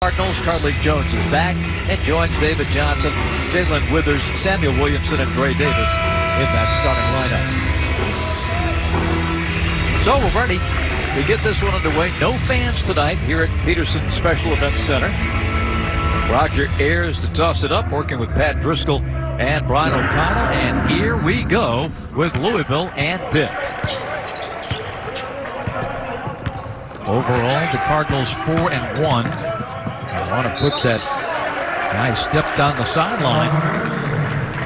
Cardinals. Carly Jones is back and joins David Johnson, Jalen Withers, Samuel Williamson, and Dre Davis in that starting lineup. So we're ready to get this one underway. No fans tonight here at Peterson Special Events Center. Roger Ayers to toss it up, working with Pat Driscoll and Brian O'Connell. And here we go with Louisville and Pitt. Overall, the Cardinals 4-1. I want to put that guy stepped on the sideline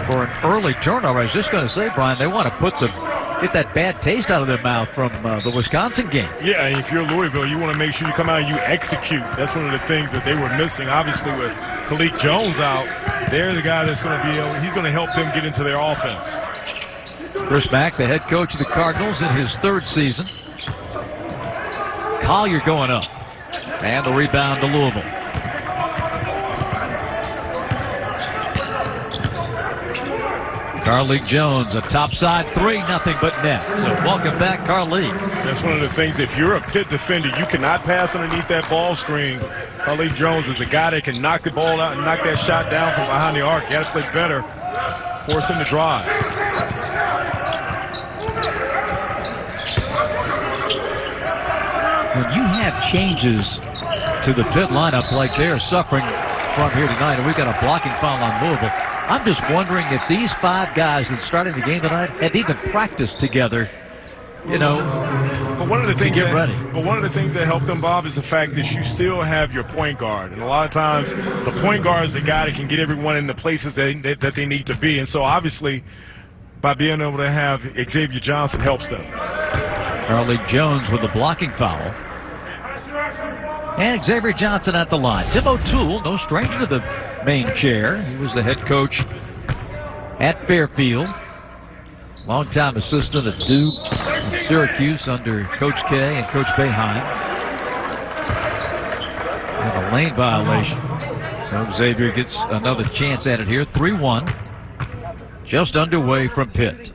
for an early turnover. I was just going to say, Brian, they want to get that bad taste out of their mouth from the Wisconsin game. Yeah, and if you're Louisville, you want to make sure you come out and you execute. That's one of the things that they were missing. Obviously, with Khalid Jones out, they're the guy that's going to be able, he's going to help them get into their offense. Chris Mack, the head coach of the Cardinals in his third season. Collier going up. And the rebound to Louisville. Carly Jones, a topside three, nothing but net. So welcome back, Carly. That's one of the things, if you're a Pitt defender, you cannot pass underneath that ball screen. Carly Jones is a guy that can knock the ball out and knock that shot down from behind the arc. You got to play better. Force him to drive. When you have changes to the Pitt lineup like they're suffering from here tonight, and we've got a blocking foul on Louisville, I'm just wondering if these five guys that started the game tonight had even practiced together, but one of the things get ready. But one of the things that helped them, Bob, is the fact that you still have your point guard. And a lot of times the point guard is the guy that can get everyone in the places that they need to be. And so obviously by being able to have Xavier Johnson helps them. Carly Jones with the blocking foul. And Xavier Johnson at the line. Tim O'Toole, no stranger to the main chair. He was the head coach at Fairfield. Longtime assistant at Duke and Syracuse under Coach K and Coach Boeheim. And a lane violation. So Xavier gets another chance at it here. 3-1. Just underway from Pitt.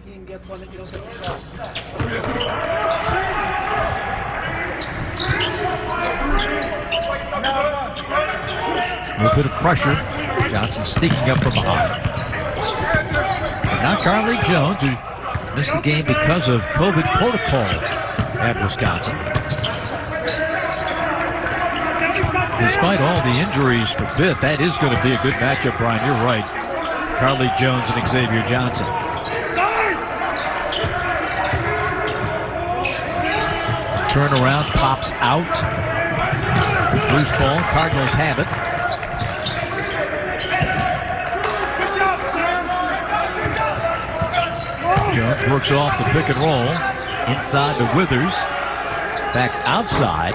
A little bit of pressure. Johnson sneaking up from behind. And now Carly Jones, who missed the game because of COVID protocol at Wisconsin. Despite all the injuries for Pitt, that is going to be a good matchup, Brian. You're right. Carly Jones and Xavier Johnson. Turnaround, pops out. Loose ball, Cardinals have it. Jones works off the pick and roll. Inside to Withers. Back outside.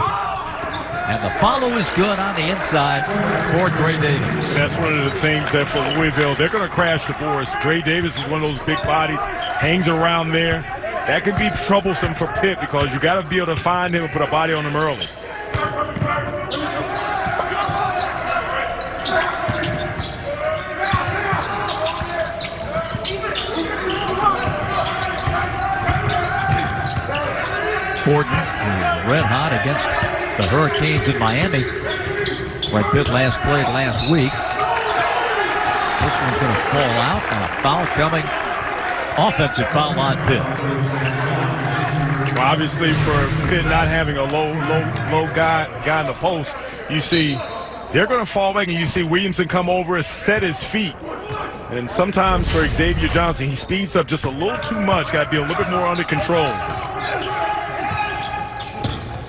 And the follow is good on the inside for Dre Davis. That's one of the things that for Louisville, they're going to crash the boards. Dre Davis is one of those big bodies, hangs around there. That could be troublesome for Pitt because you got to be able to find him and put a body on him early. Gordon, who's red hot against the Hurricanes in Miami, where Pitt last played last week. This one's going to fall out, and a foul coming. Offensive foul on Pitt. Well, obviously, for Pitt not having a low guy in the post, you see they're going to fall back, and you see Williamson come over and set his feet. And sometimes for Xavier Johnson, he speeds up just a little too much. Got to be a little bit more under control.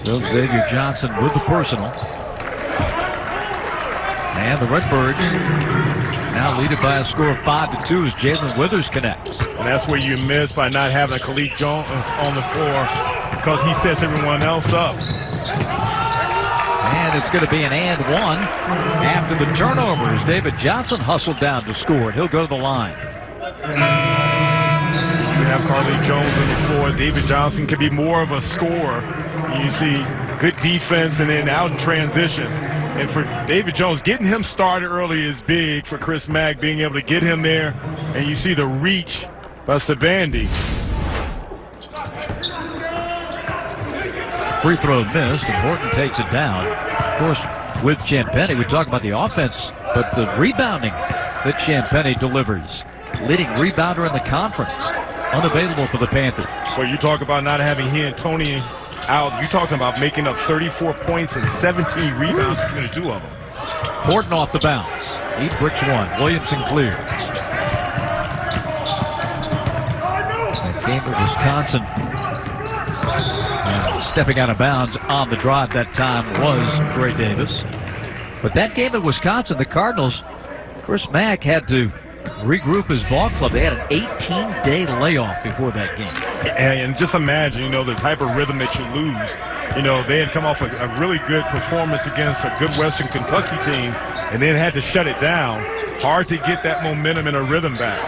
So Xavier Johnson with the personal. And the Redbirds now lead it by a score of 5-2 as Jalen Withers connects. And that's where you miss by not having Khalid Jones on the floor because he sets everyone else up. And it's going to be an and one after the turnover as David Johnson hustled down to score it. He'll go to the line. You have Carly Jones on the floor. David Johnson could be more of a scorer. You see good defense and then out in transition. And for David Jones, getting him started early is big for Chris Mack, being able to get him there. And you see the reach by Sabandi. Free throw missed, and Horton takes it down. Of course, with Champagnie. We talk about the offense, but the rebounding that Champagnie delivers. Leading rebounder in the conference. Unavailable for the Panthers. Well, you talk about not having he and Tony out. You're talking about making up 34 points and 17 rebounds between the two of them. Horton off the bounce. He bricks one. Williamson clears. That game of Wisconsin. And stepping out of bounds on the drive that time was Gray Davis. But that game at Wisconsin, the Cardinals, Chris Mack had to regroup his ball club. They had an 18-day layoff before that game. And just imagine, the type of rhythm that you lose. They had come off a really good performance against a good Western Kentucky team and then had to shut it down. Hard to get that momentum and a rhythm back.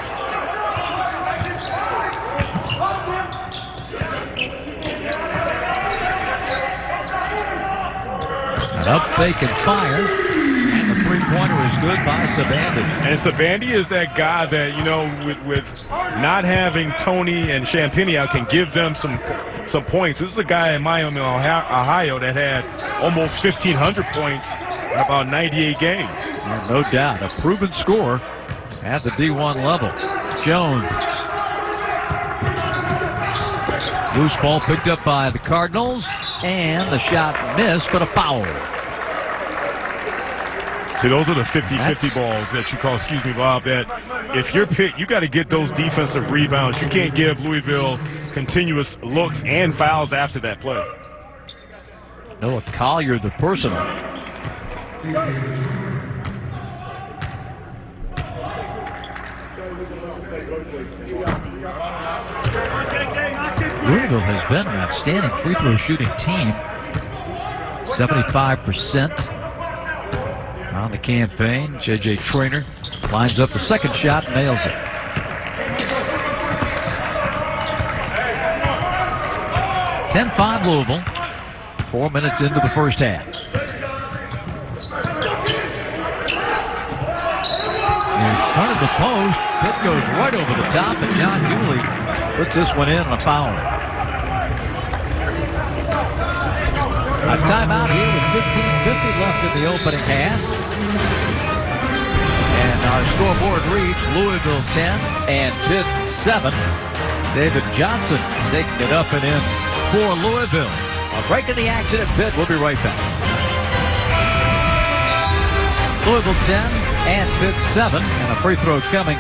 An up fake and fire. And the three-pointer is good by Sabandi. And Sabandi is that guy that, with not having Tony and Champagnie out, can give them some points. This is a guy in Miami, Ohio that had almost 1,500 points in about 98 games. Yeah, no doubt. A proven scorer at the D1 level. Jones. Loose ball picked up by the Cardinals. And the shot missed, but a foul. See, those are the 50-50 balls that you call, excuse me, Bob, that if you're picked, you got to get those defensive rebounds. You can't give Louisville continuous looks and fouls after that play. Noah Collier, the personal. Louisville has been an outstanding free throw shooting team. 75% on the campaign. J.J. Traynor lines up the second shot, nails it. (10-5) Louisville. 4 minutes into the first half. In front of the post, Pitt goes right over the top, and John Hewley puts this one in on a foul. A timeout here with 15:50 left in the opening half. And our scoreboard reads Louisville 10 and Pitt 7. David Johnson taking it up and in for Louisville. A break in the action at Pitt. We'll be right back. Louisville 10 and Pitt 7. And a free throw coming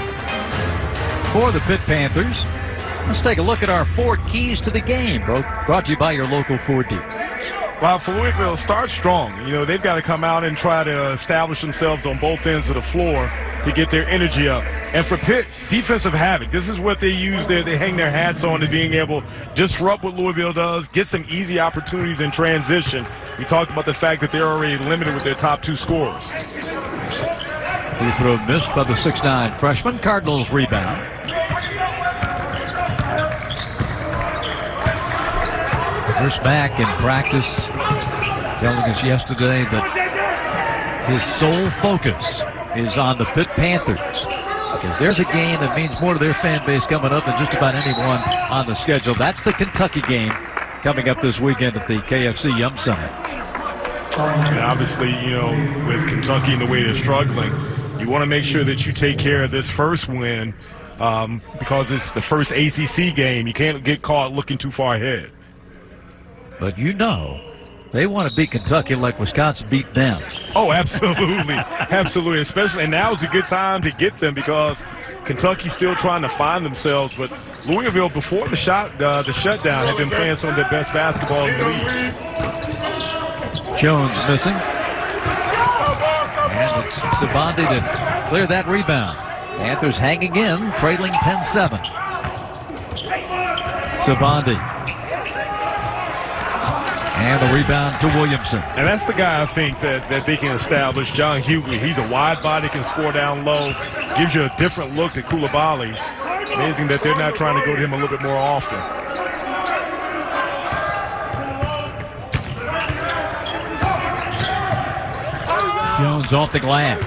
for the Pitt Panthers. Let's take a look at our Ford keys to the game. Both brought to you by your local Ford dealer. Well, for Louisville, start strong. They've got to come out and try to establish themselves on both ends of the floor to get their energy up. And for Pitt, defensive havoc. This is what they use there. They hang their hats on to being able to disrupt what Louisville does, get some easy opportunities in transition. We talked about the fact that they're already limited with their top two scorers. Free throw missed by the 6'9" freshman. Cardinals rebound. Chris Mack in practice telling us yesterday that his sole focus is on the Pitt Panthers, because there's a game that means more to their fan base coming up than just about anyone on the schedule. That's the Kentucky game coming up this weekend at the KFC Yum Center. And obviously, with Kentucky and the way they're struggling, you want to make sure that you take care of this first win because it's the first ACC game. You can't get caught looking too far ahead. But they want to beat Kentucky like Wisconsin beat them. Oh, absolutely. Absolutely. Especially, and now's a good time to get them because Kentucky's still trying to find themselves. But Louisville, before the shutdown, had been playing some of their best basketball in the league. Jones missing. And it's Sabandi to clear that rebound. Panthers hanging in, trailing 10-7. Sabandi. And the rebound to Williamson. And that's the guy I think that they can establish. John Hughley. He's a wide body, can score down low. Gives you a different look at Coulibaly. Amazing that they're not trying to go to him a little bit more often. Jones off the glass.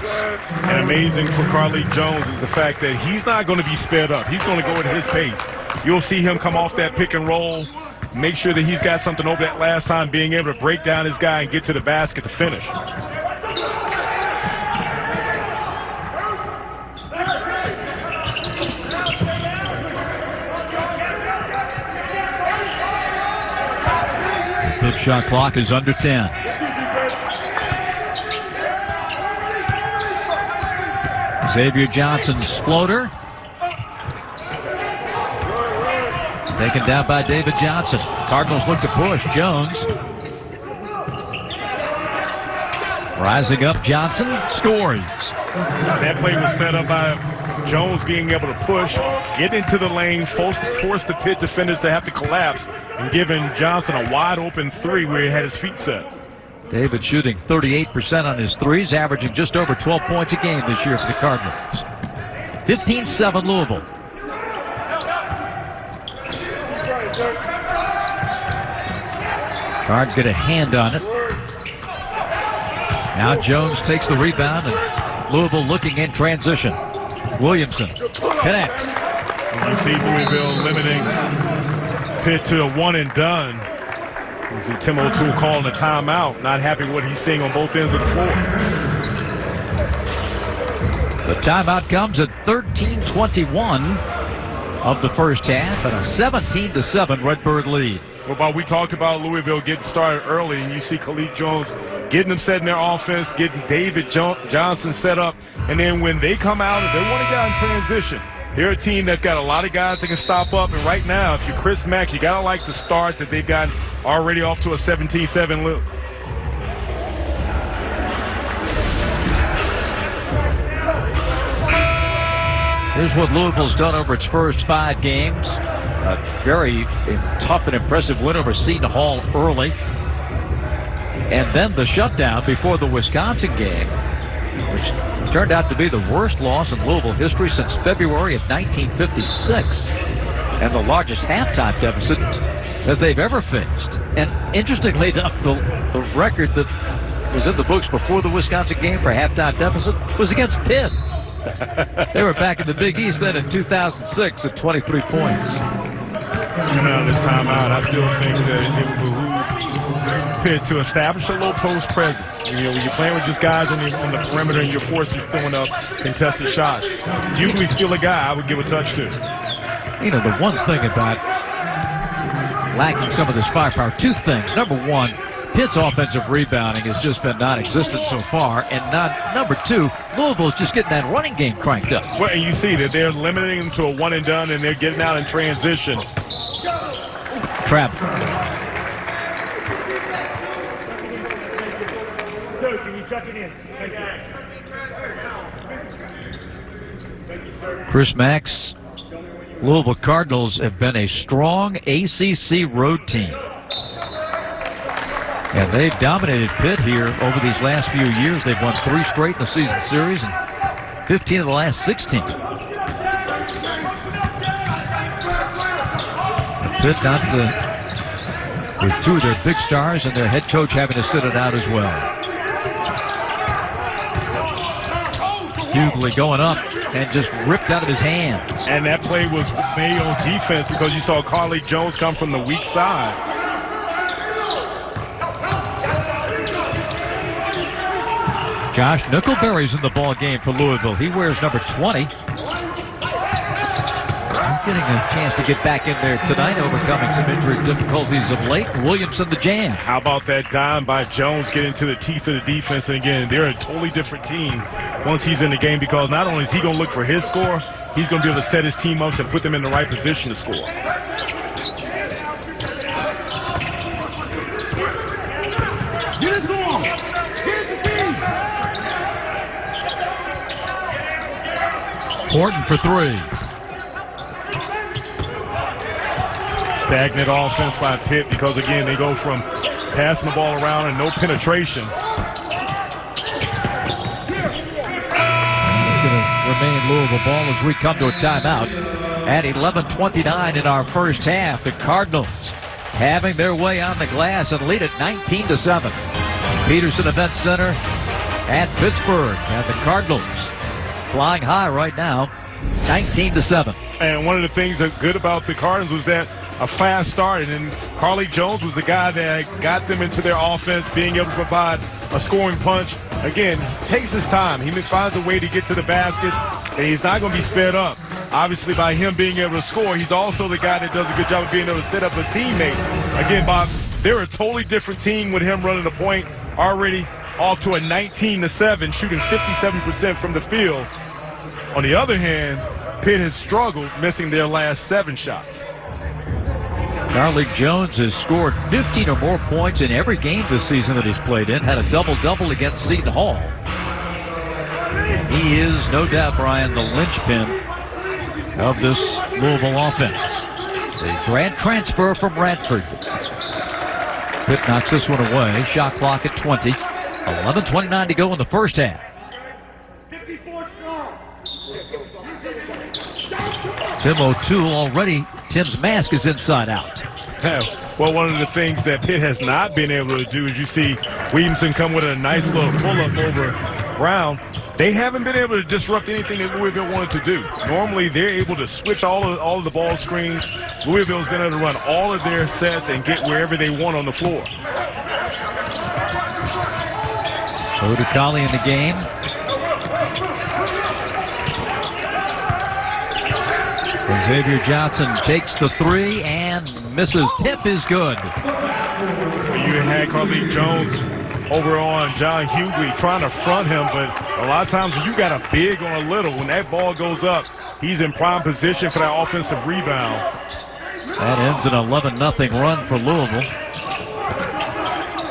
And amazing for Carly Jones is the fact that he's not going to be sped up. He's going to go at his pace. You'll see him come off that pick and roll. Make sure that he's got something over that last time, being able to break down his guy and get to the basket to finish. Shot clock is under 10. Xavier Johnson's floater. Taken down by David Johnson. Cardinals look to push. Jones. Rising up, Johnson scores. That play was set up by Jones being able to push, get into the lane, force the Pitt defenders to have to collapse, and giving Johnson a wide open three where he had his feet set. David shooting 38% on his threes, averaging just over 12 points a game this year for the Cardinals. 15-7 Louisville. Cards get a hand on it. Now Jones takes the rebound, and Louisville looking in transition. Williamson connects. You see Louisville limiting Pitt to a one and done. You see Tim O'Toole calling a timeout, not happy with what he's seeing on both ends of the floor. The timeout comes at 13:21 of the first half, and a 17-7 Redbird lead. Well, Bob, we talked about Louisville getting started early, and you see Khalid Jones getting them set in their offense, getting David Johnson set up, and then when they come out, if they want to get in transition, they're a team that's got a lot of guys that can stop up, and right now, if you're Chris Mack, you got to like the start that they've got already off to a 17-7 lead. Here's what Louisville's done over its first 5 games. A very tough and impressive win over Seton Hall early. And then the shutdown before the Wisconsin game, which turned out to be the worst loss in Louisville history since February of 1956. And the largest halftime deficit that they've ever faced. And interestingly enough, the record that was in the books before the Wisconsin game for halftime deficit was against Pitt. They were back in the Big East then in 2006 at 23 points. Coming out of this timeout, I still think that it would behoove Pitt to establish a low post presence. You know, when you're playing with just guys on the perimeter and you're forcing throwing up contested shots, usually still a guy I would give a touch to. You know, the one thing about lacking some of this firepower, 2 things. Number one, Pitt's offensive rebounding has just been non-existent so far. And number 2, Louisville's just getting that running game cranked up. Well, and you see that they're limiting them to a one and done, and they're getting out in transition. Travel. Chris Mack's Louisville Cardinals have been a strong ACC road team. And they've dominated Pitt here over these last few years. They've won 3 straight in the season series and 15 of the last 16. Pitt not with 2 of their big stars and their head coach having to sit it out as well. Hughley going up and just ripped out of his hands. And that play was made on defense because you saw Carly Jones come from the weak side. Josh Nickelberry's in the ball game for Louisville. He wears number 20. He's getting a chance to get back in there tonight, overcoming some injury difficulties of late. Williamson the jam. How about that dime by Jones getting to the teeth of the defense? And again, they're a totally different team once he's in the game, because not only is he going to look for his score, he's going to be able to set his team up and put them in the right position to score. Horton for 3. Stagnant offense by Pitt because, again, they go from passing the ball around and no penetration. It's going to remain Louisville ball as we come to a timeout at 11:29 in our first half. The Cardinals having their way on the glass and lead it 19-7. Peterson Event Center at Pittsburgh, and the Cardinals flying high right now, 19-7. And one of the things that good about the Cardinals was that a fast start, and then Carly Jones was the guy that got them into their offense, being able to provide a scoring punch. Again, takes his time. He finds a way to get to the basket, and he's not going to be sped up. Obviously, by him being able to score, he's also the guy that does a good job of being able to set up his teammates. Again, Bob, they're a totally different team with him running the point, already off to a 19-7, shooting 57% from the field. On the other hand, Pitt has struggled, missing their last 7 shots. Carlik Jones has scored 15 or more points in every game this season that he's played in. Had a double-double against Seton Hall. And he is, no doubt, Brian, the linchpin of this Louisville offense. The grad transfer from Radford. Pitt knocks this one away. Shot clock at 20. 11:29 to go in the first half. Tim O'Toole already. Tim's mask is inside out. Well, one of the things that Pitt has not been able to do is you see Williamson come with a nice little pull-up over Brown. They haven't been able to disrupt anything that Louisville wanted to do. Normally, they're able to switch all of the ball screens. Louisville's been able to run all of their sets and get wherever they want on the floor. Odukali in the game. Xavier Johnson takes the 3 and misses. Tip is good. You had Carlik Jones over on John Hughley trying to front him, but a lot of times when you got a big on a little, when that ball goes up, he's in prime position for that offensive rebound. That ends an 11-0 run for Louisville.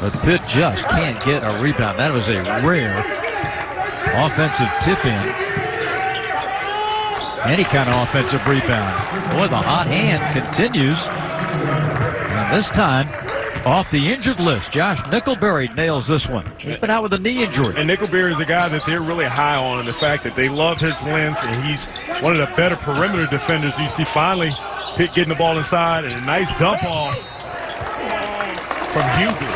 But Pitt just can't get a rebound. That was a rare offensive tip-in. Any kind of offensive rebound. Boy, the hot hand continues. And this time, off the injured list, Josh Nickelberry nails this one. He's been out with a knee injury. And Nickelberry is a guy that they're really high on, and the fact that they love his length, and he's one of the better perimeter defenders. You see finally Pitt getting the ball inside, and a nice dump off from Hughley.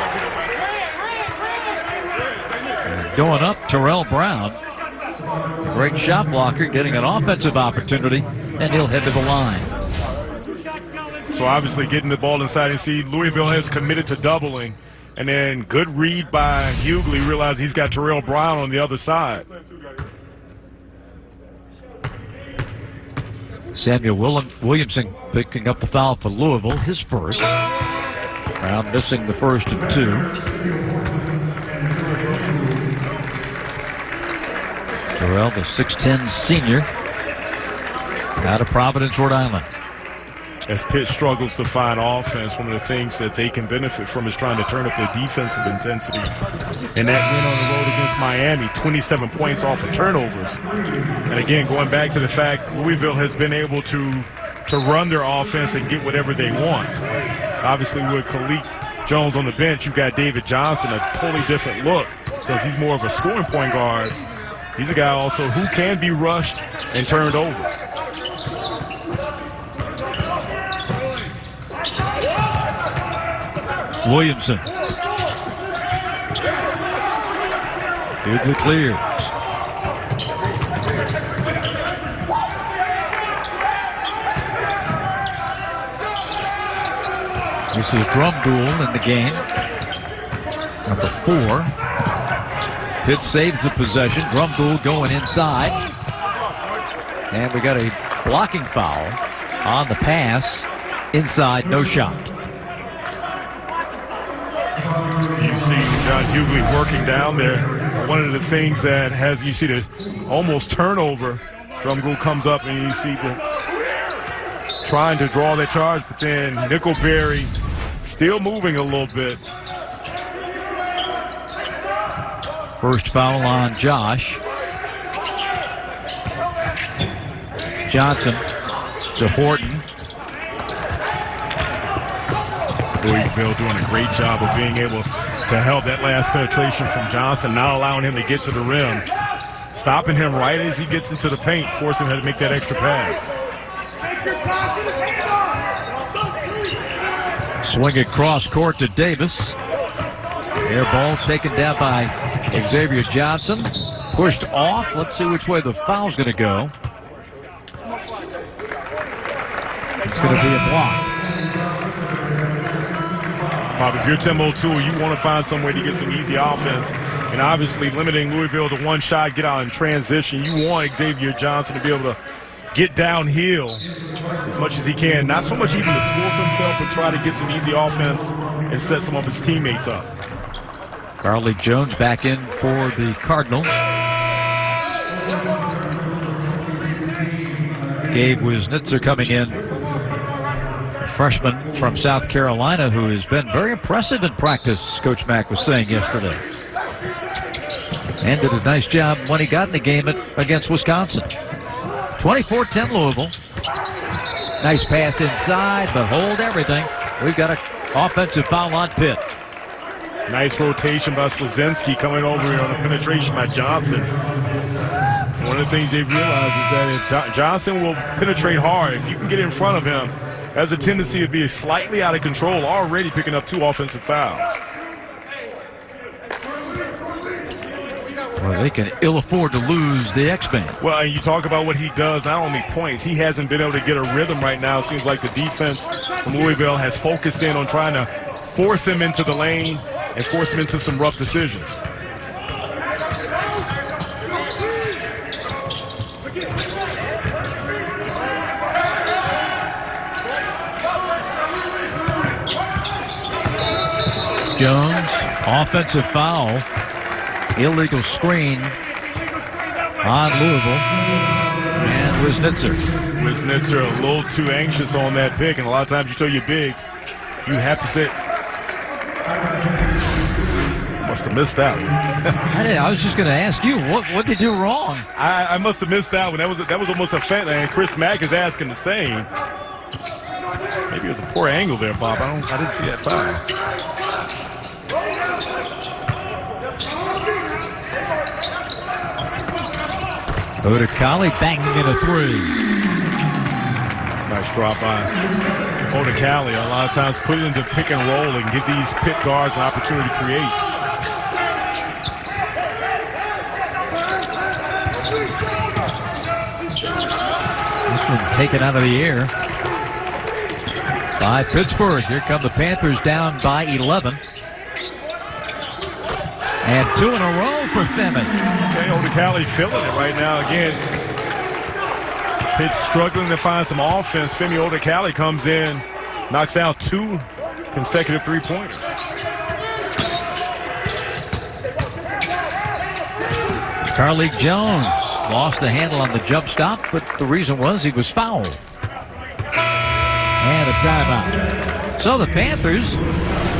Going up, Terrell Brown. Great shot blocker, getting an offensive opportunity, and he'll head to the line. So obviously getting the ball inside, and see Louisville has committed to doubling. And then good read by Hughley, realized he's got Terrell Brown on the other side. Samuel Williamson picking up the foul for Louisville, his first. Brown missing the first of 2. Terrell, the 6'10 senior, out of Providence, Rhode Island. As Pitt struggles to find offense, one of the things that they can benefit from is trying to turn up their defensive intensity. And that win on the road against Miami, 27 points off of turnovers. And again, going back to the fact Louisville has been able to run their offense and get whatever they want. Obviously, with Carlik Jones on the bench, you've got David Johnson, a totally different look because he's more of a scoring point guard. He's a guy also who can be rushed and turned over. Williamson. Hughley clears. This is Drumgoole in the game. Number 4. Pitt saves the possession. Drumgoole going inside. And we got a blocking foul on the pass. Inside, no shot. You see John Hughley working down there. One of the things that has, you see the almost turnover. Drumgoole comes up and you see the trying to draw that charge, but then Nickelberry still moving a little bit. First foul on Josh. Johnson to Horton. Louisville doing a great job of being able to help that last penetration from Johnson, not allowing him to get to the rim. Stopping him right as he gets into the paint, forcing him to make that extra pass. Swing it cross court to Davis. Air ball taken down by Xavier Johnson. Pushed off. Let's see which way the foul's going to go. It's going to be a block. Bob, if you're Tim O'Toole, you want to find some way to get some easy offense. And obviously limiting Louisville to one shot, get out in transition. You want Xavier Johnson to be able to get downhill as much as he can. Not so much even to score for himself, but try to get some easy offense and set some of his teammates up. Carly Jones back in for the Cardinals. Gabe Wisnitzer coming in, a freshman from South Carolina who has been very impressive in practice, Coach Mack was saying yesterday. And did a nice job when he got in the game against Wisconsin. 24-10 Louisville. Nice pass inside, but hold everything. We've got an offensive foul on Pitt. Nice rotation by Slazinski coming over here on a penetration by Johnson. One of the things they've realized is that if Johnson will penetrate hard, if you can get in front of him, has a tendency to be slightly out of control, already picking up 2 offensive fouls. Well, they can ill afford to lose the X-Man. Well, and you talk about what he does, not only points, he hasn't been able to get a rhythm right now. It seems like the defense from Louisville has focused in on trying to force him into the lane and force him into some rough decisions. Jones, offensive foul, illegal screen on Louisville, and Wisnitzer. Wisnitzer a little too anxious on that pick, and a lot of times you tell your bigs, you have to say, must have missed that one. I was just going to ask you, what did you do wrong? I must have missed that one. That was almost a fan, and Chris Mack is asking the same. Maybe it was a poor angle there, Bob. I didn't see that foul. Odekali banging in a 3. Nice drop by Odekali. A lot of times put it into pick and roll and give these pit guards an opportunity to create. This one taken out of the air by Pittsburgh. Here come the Panthers down by 11. And 2 in a row for Femming. Okay, Odekali feeling it right now. Again, Pitt's struggling to find some offense. Femi Odekali comes in, knocks out 2 consecutive 3-pointers. Carly Jones lost the handle on the jump stop, but the reason was he was fouled. And a timeout. So the Panthers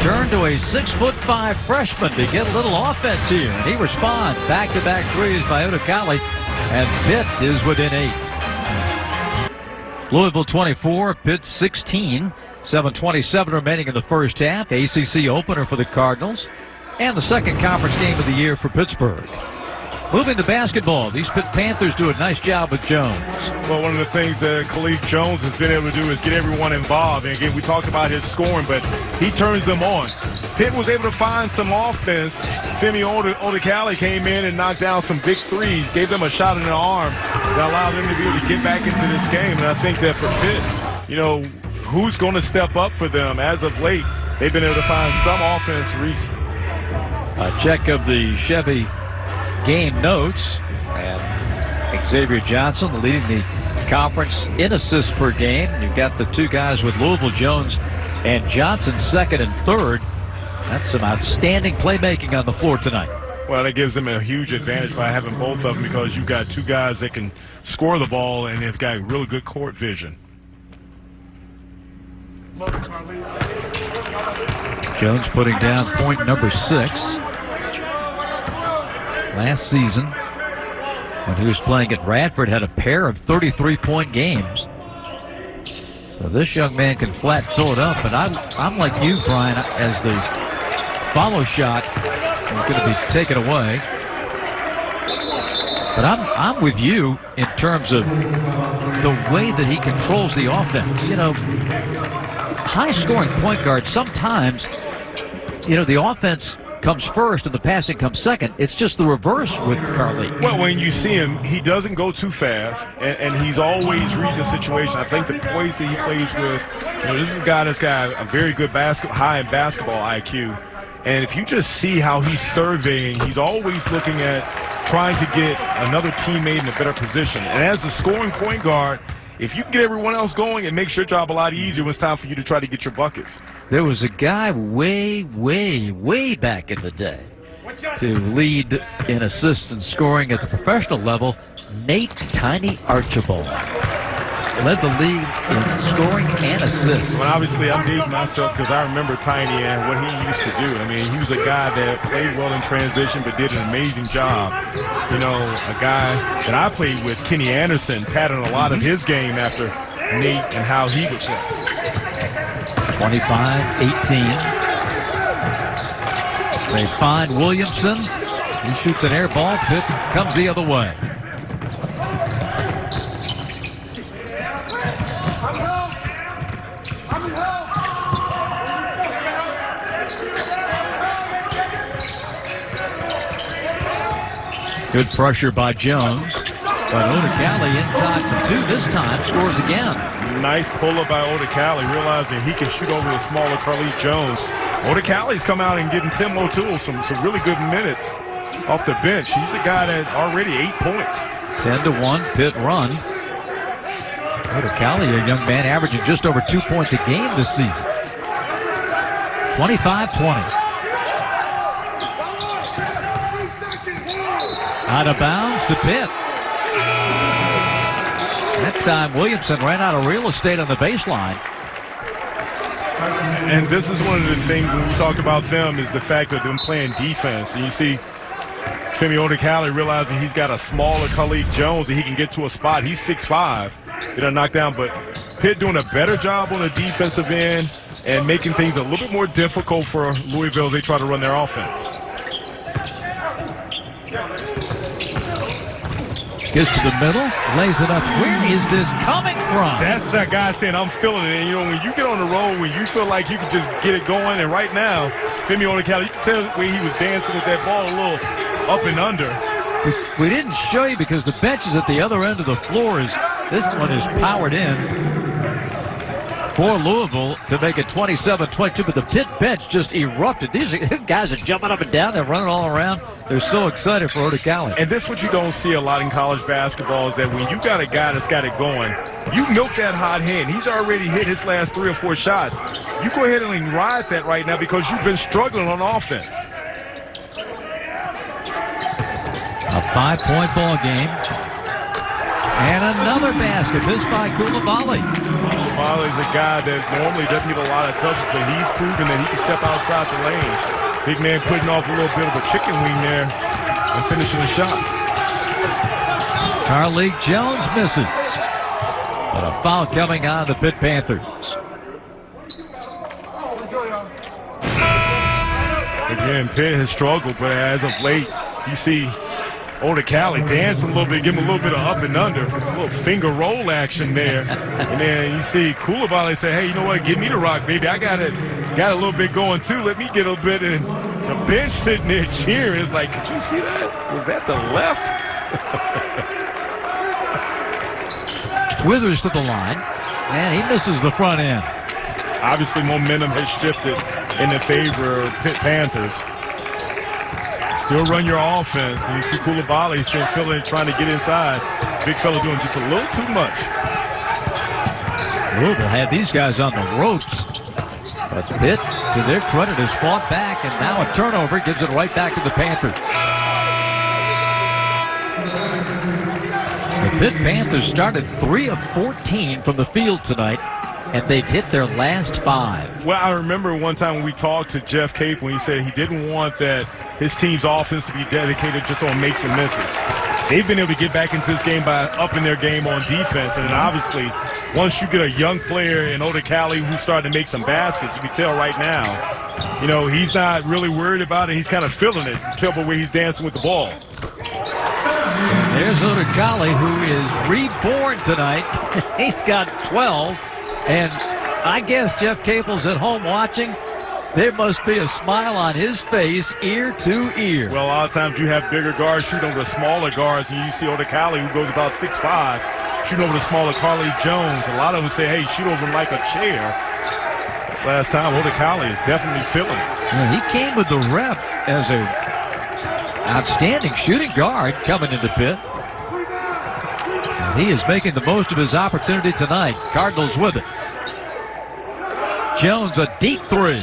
turn to a 6'5" freshman to get a little offense here. And he responds. Back-to-back threes by Odekali. And Pitt is within 8. Louisville 24, Pitt 16. 7:27 remaining in the first half. ACC opener for the Cardinals. And the second conference game of the year for Pittsburgh. Moving to basketball, these Pitt Panthers do a nice job with Jones. Well, one of the things that Khalif Jones has been able to do is get everyone involved. And again, we talked about his scoring, but he turns them on. Pitt was able to find some offense. Femi Odekali came in and knocked down some big threes, gave them a shot in the arm that allowed them to be able to get back into this game. And I think that for Pitt, you know, who's going to step up for them? As of late, they've been able to find some offense recently. A check of the Chevy game notes, and Xavier Johnson leading the conference in assists per game. You've got the 2 guys with Louisville, Jones and Johnson, second and third. That's some outstanding playmaking on the floor tonight. Well, that gives them a huge advantage by having both of them, because you've got 2 guys that can score the ball and they've got really good court vision. Jones putting down point number 6. Last season, when he was playing at Radford, had a pair of 33-point games. So this young man can flat throw it up. And I'm like you, Brian, as the follow shot is going to be taken away. But I'm with you in terms of the way that he controls the offense. You know, high-scoring point guard, sometimes, you know, the offense comes first and the passing comes second. It's just the reverse with Carly. Well, when you see him, he doesn't go too fast, and he's always reading the situation. I think the poise that he plays with, you know, this is a guy that's got a very good high in basketball IQ. And if you just see how he's surveying, he's always looking at trying to get another teammate in a better position. And as a scoring point guard, if you can get everyone else going, it makes your job a lot easier when it's time for you to try to get your buckets. There was a guy way, way, way back in the day to lead in assists and scoring at the professional level. Nate Tiny Archibald led the league in scoring and assists. Well, obviously, I'm dating myself because I remember Tiny and what he used to do. I mean, he was a guy that played well in transition but did an amazing job. You know, a guy that I played with, Kenny Anderson, patterned a lot of his game after Nate and how he would play. 25-18. They find Williamson. He shoots an air ball. Pitt comes the other way. Good pressure by Jones. But Odekale inside for two this time, scores again. Nice pull-up by Odekale, realizing he can shoot over the smaller Carlik Jones. Odekale's come out and given Tim O'Toole some really good minutes off the bench. He's a guy that already 8 points. 10-1 Pitt run. Odekale, a young man, averaging just over 2 points a game this season. 25-20. Out of bounds to Pitt. That time Williamson ran out of real estate on the baseline. And this is one of the things when we talk about them is the fact of them playing defense. And you see Femi Odekale realizing he's got a smaller Carlik Jones that he can get to a spot. He's 6'5", get a knockdown, but Pitt doing a better job on the defensive end and making things a little bit more difficult for Louisville as they try to run their offense. Gets to the middle, lays it up. Where is this coming from? That's that guy saying, I'm feeling it. And, you know, when you get on the road, when you feel like you can just get it going, and right now, Femi Odekale, you can tell the way he was dancing with that ball a little up and under. We didn't show you because the bench is at the other end of the floor. This one is powered in for Louisville to make it 27-22, but the Pitt bench just erupted. These guys are jumping up and down. They're running all around. They're so excited for Odekale. And this is what you don't see a lot in college basketball is that when you got a guy that's got it going, you milk that hot hand. He's already hit his last 3 or 4 shots. You go ahead and ride that right now because you've been struggling on offense. A 5-point ball game. And another basket. This by Coulibaly. Coulibaly's a guy that normally doesn't get a lot of touches, but he's proven that he can step outside the lane. Big man putting off a little bit of a chicken wing there and finishing the shot. Carlik Jones misses. But a foul coming on the Pitt Panthers. Again, Pitt has struggled, but as of late, you see Odekale dancing a little bit, give him a little bit of up and under, a little finger roll action there. And then you see Coulibaly say, hey, you know what, give me the rock, baby. I got a little bit going too. Let me get a little bit. And the bench sitting there cheering. It's like, could you see that? Was that the left? Withers to the line, and he misses the front end. Obviously, momentum has shifted in the favor of Pitt Panthers. Still run your offense. And you see Coulibaly feeling trying to get inside. Big fella doing just a little too much. Louisville had these guys on the ropes. But Pitt, to their credit, has fought back, and now a turnover gives it right back to the Panthers. The Pitt Panthers started 3 of 14 from the field tonight, and they've hit their last 5. Well, I remember one time when we talked to Jeff Cape when he said he didn't want that his team's offense to be dedicated just on makes and misses. They've been able to get back into this game by upping their game on defense. And then obviously, once you get a young player in Odekale who's starting to make some baskets, you can tell right now, you know, he's not really worried about it. He's kind of feeling it. Tell by where he's dancing with the ball. There's Odekale, who is reborn tonight. He's got 12. And I guess Jeff Capel's at home watching. There must be a smile on his face, ear to ear. Well, a lot of times you have bigger guards shooting over the smaller guards, and you see Odekale, who goes about 6'5", shooting over the smaller Carlik Jones. A lot of them say, hey, shoot over him like a chair. Last time, Odekale is definitely feeling it. Yeah, he came with the rep as a Outstanding shooting guard coming into Pitt. And he is making the most of his opportunity tonight. Cardinals with it. Jones, a deep three.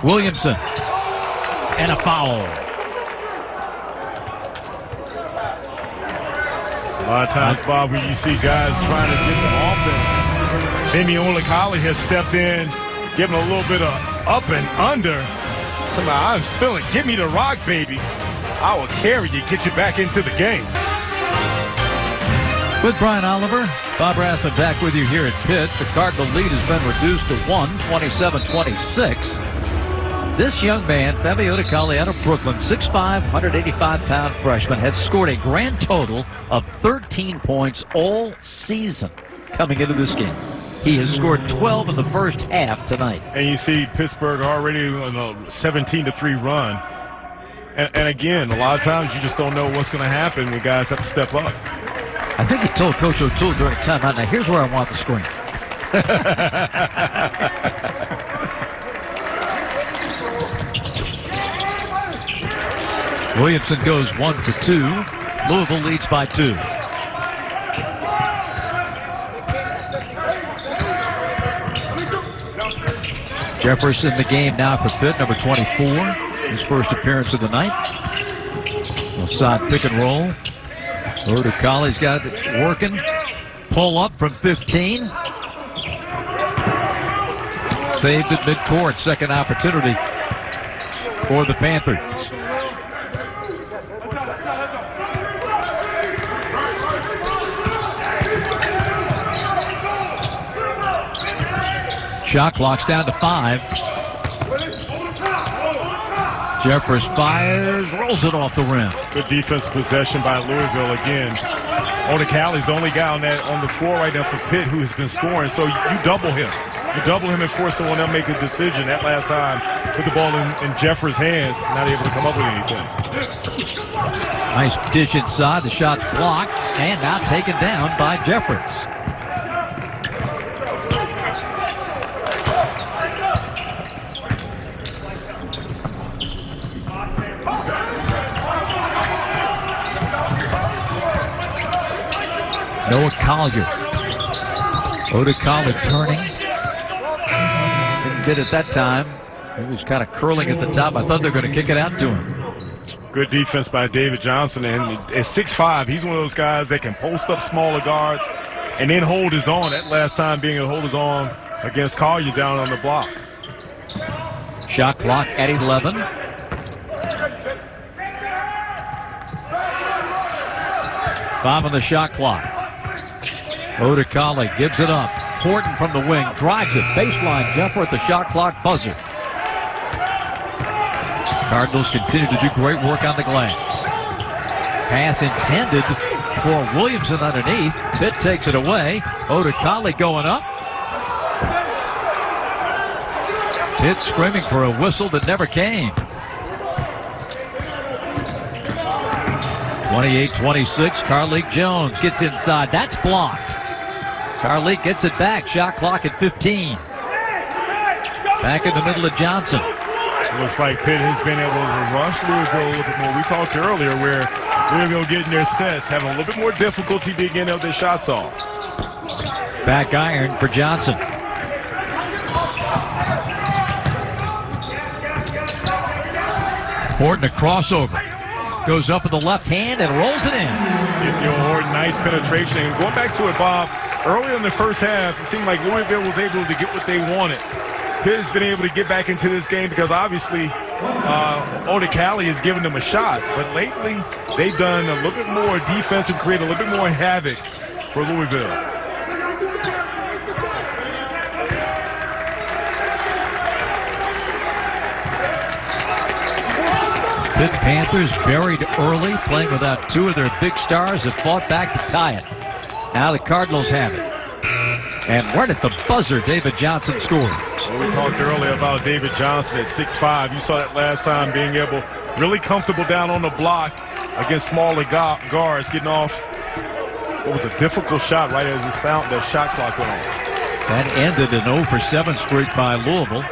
Williamson. And a foul. A lot of times, Bob, when you see guys trying to get some offense, maybe Olikali has stepped in, giving a little bit of up and under. Come on, I'm feeling, give me the rock, baby. I will carry you, get you back into the game. With Brian Oliver, Bob Rathman back with you here at Pitt. The Cardinal lead has been reduced to 1, 27-26. This young man, Femi Olikali out of Brooklyn, 6'5", 185-pound freshman, has scored a grand total of 13 points all season coming into this game. He has scored 12 in the first half tonight. And you see Pittsburgh already on a 17-3 run. And again, a lot of times you just don't know what's going to happen when guys have to step up. I think he told Coach O'Toole during the timeout, now here's where I want the screen. Williamson goes 1 for 2. Louisville leads by 2. Jefferson in the game now for Pitt, number 24. His first appearance of the night. Side pick and roll. Olikali's got it working. Pull up from 15. Saved at midcourt. Second opportunity for the Panthers. Shot clock's down to 5. Jeffers fires, rolls it off the rim. Good defensive possession by Louisville again. Olikali's the only guy on the floor right now for Pitt who has been scoring, so you double him. You double him and force someone else to make a decision. That last time, put the ball in Jeffers' hands, not able to come up with anything. Nice dish inside, the shot's blocked, and now taken down by Jeffers. Noah Collier. Olikali turning. Didn't get it that time. He was kind of curling at the top. I thought they were going to kick it out to him. Good defense by David Johnson. And at 6'5", he's one of those guys that can post up smaller guards and then hold his own. That last time being able to hold his own against Collier down on the block. Shot clock at 11. Five on the shot clock. Olikali gives it up. Horton from the wing drives it. Baseline jumper at the shot clock buzzer. Cardinals continue to do great work on the glass. Pass intended for Williamson underneath. Pitt takes it away. Olikali going up. Pitt screaming for a whistle that never came. 28-26. Carlik Jones gets inside. That's blocked. Carlik gets it back. Shot clock at 15. Back in the middle of Johnson. It looks like Pitt has been able to rush Louisville a little bit more. We talked earlier where Louisville getting their sets, having a little bit more difficulty getting their shots off. Back iron for Johnson. Horton a crossover. Goes up with the left hand and rolls it in. If you're Horton, nice penetration. And going back to it, Bob, early in the first half, it seemed like Louisville was able to get what they wanted. Pitt has been able to get back into this game because obviously Olikali has given them a shot. But lately, they've done a little bit more defense and created a little bit more havoc for Louisville. Pitt Panthers buried early, playing without two of their big stars that fought back to tie it. Now the Cardinals have it. And right at the buzzer, David Johnson scored. Well, we talked earlier about David Johnson at 6'5". You saw that last time, being able, really comfortable down on the block against smaller guards, getting off what was a difficult shot right as the shot clock went off. That ended an 0 for 7 streak by Louisville.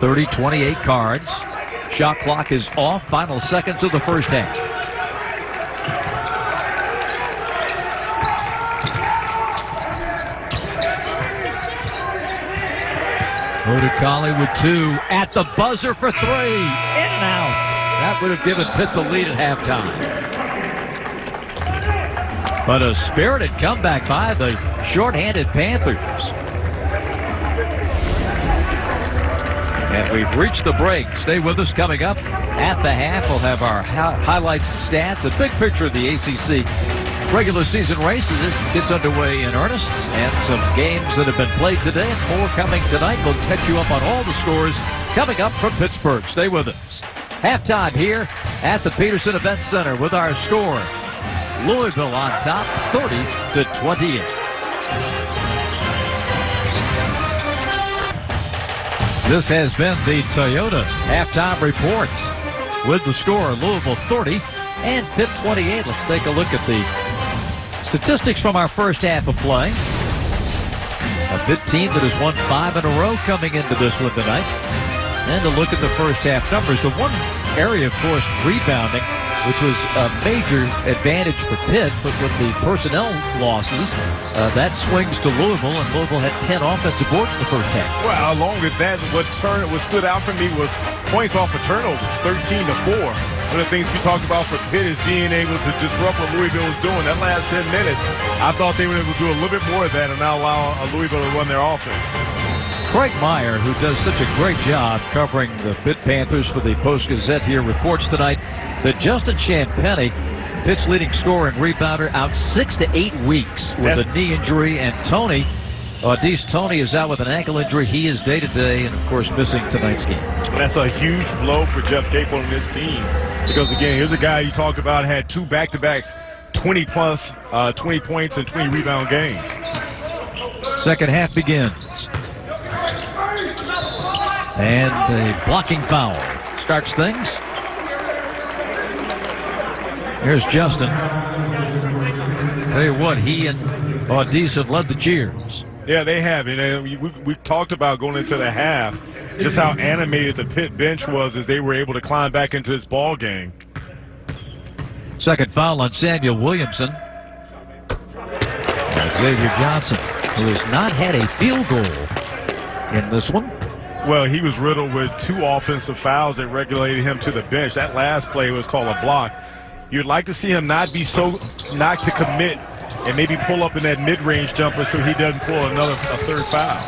30-28 Cards. Shot clock is off. Final seconds of the first half. Odekale with 2 at the buzzer for 3. In and out. That would have given Pitt the lead at halftime. But a spirited comeback by the shorthanded Panthers. And we've reached the break. Stay with us. Coming up at the half, we'll have our highlights and stats, a big picture of the ACC regular season races. It gets underway in earnest, and some games that have been played today and more coming tonight. We'll catch you up on all the scores coming up from Pittsburgh. Stay with us. Halftime here at the Peterson Event Center with our score. Louisville on top, 30-28. This has been the Toyota halftime report with the score Louisville 30 and Pitt 28. Let's take a look at the statistics from our first half of play. A Pitt team that has won 5 in a row coming into this one tonight. And to look at the first half numbers, the one area, of course, rebounding, which was a major advantage for Pitt, but with the personnel losses, that swings to Louisville, and Louisville had 10 offensive boards in the first half. Well, along with that, what stood out for me was points off of turnovers, 13-4. One of the things we talked about for Pitt is being able to disrupt what Louisville was doing. That last 10 minutes, I thought they were able to do a little bit more of that and not allow Louisville to run their offense. Craig Meyer, who does such a great job covering the Pitt Panthers for the Post-Gazette here, reports tonight that Justin Champagnie, Pitt's leading scorer and rebounder, out 6 to 8 weeks with a knee injury, and Tony is out with an ankle injury. He is day-to-day and, of course, missing tonight's game. That's a huge blow for Jeff Capel and his team because, again, here's a guy you talked about had 2 back-to-backs, 20-plus, 20 points and 20 rebound games. Second half begins. And the blocking foul starts things. Here's Justin. Tell you what, he and Audis have led the cheers. Yeah, they have. And we talked about going into the half just how animated the Pitt bench was as they were able to climb back into this ball game. Second foul on Samuel Williamson. Xavier Johnson, who has not had a field goal in this one. Well, he was riddled with 2 offensive fouls that regulated him to the bench. That last play was called a block. You'd like to see him not to commit and maybe pull up in that mid-range jumper so he doesn't pull a third foul.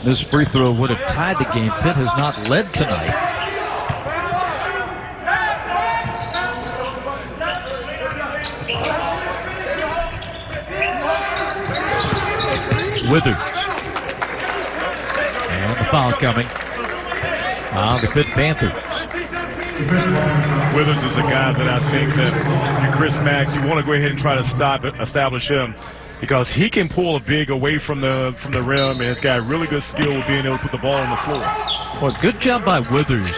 This free throw would have tied the game. Pitt has not led tonight. Withers. And the foul coming on the Pitt Panthers. Withers is a guy that I think that Chris Mack, you want to go ahead and try to establish him because he can pull a big away from the rim, and he's got really good skill with being able to put the ball on the floor. Well, good job by Withers,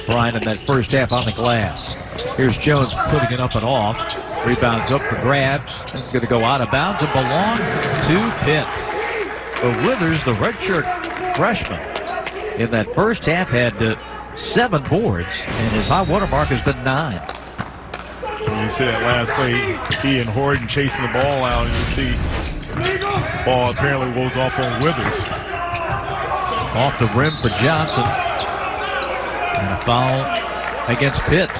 Brian, in that first half on the glass. Here's Jones putting it up and off. Rebounds up for grabs. It's going to go out of bounds and belong to Pitt. But Withers, the redshirt freshman, in that first half had 7 boards, and his high water mark has been 9. When you see that last play, he and Horton chasing the ball out, and you see the ball apparently goes off on Withers. Off the rim for Johnson. And a foul against Pitt.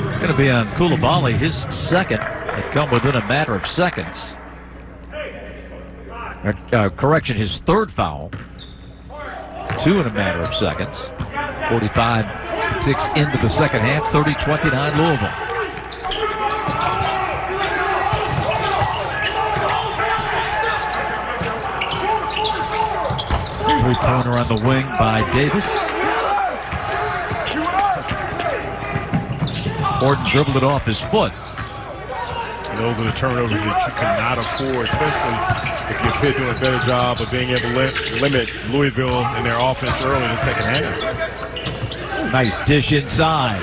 It's going to be on Coulibaly, his second. It come within a matter of seconds. Correction, his third foul. 2 in a matter of seconds. 45 ticks into the second half. 30-29 Louisville. Three-pointer on the wing by Davis. Horton dribbled it off his foot. And those are the turnovers that you cannot afford, especially if you're Pitt doing a better job of being able to limit Louisville in their offense early in the second half. Nice dish inside.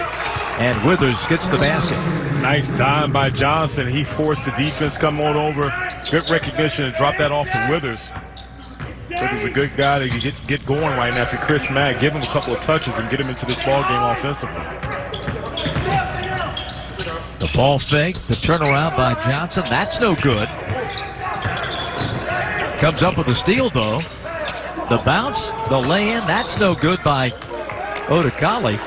And Withers gets the basket. Nice dime by Johnson. He forced the defense come on over. Good recognition and drop that off to Withers. Withers is a good guy to get going right now for Chris Mack. Give him a couple of touches and get him into this ball game offensively. The ball fake, the turnaround by Johnson. That's no good. Comes up with a steal, though. The bounce, the lay-in, that's no good by Odekale.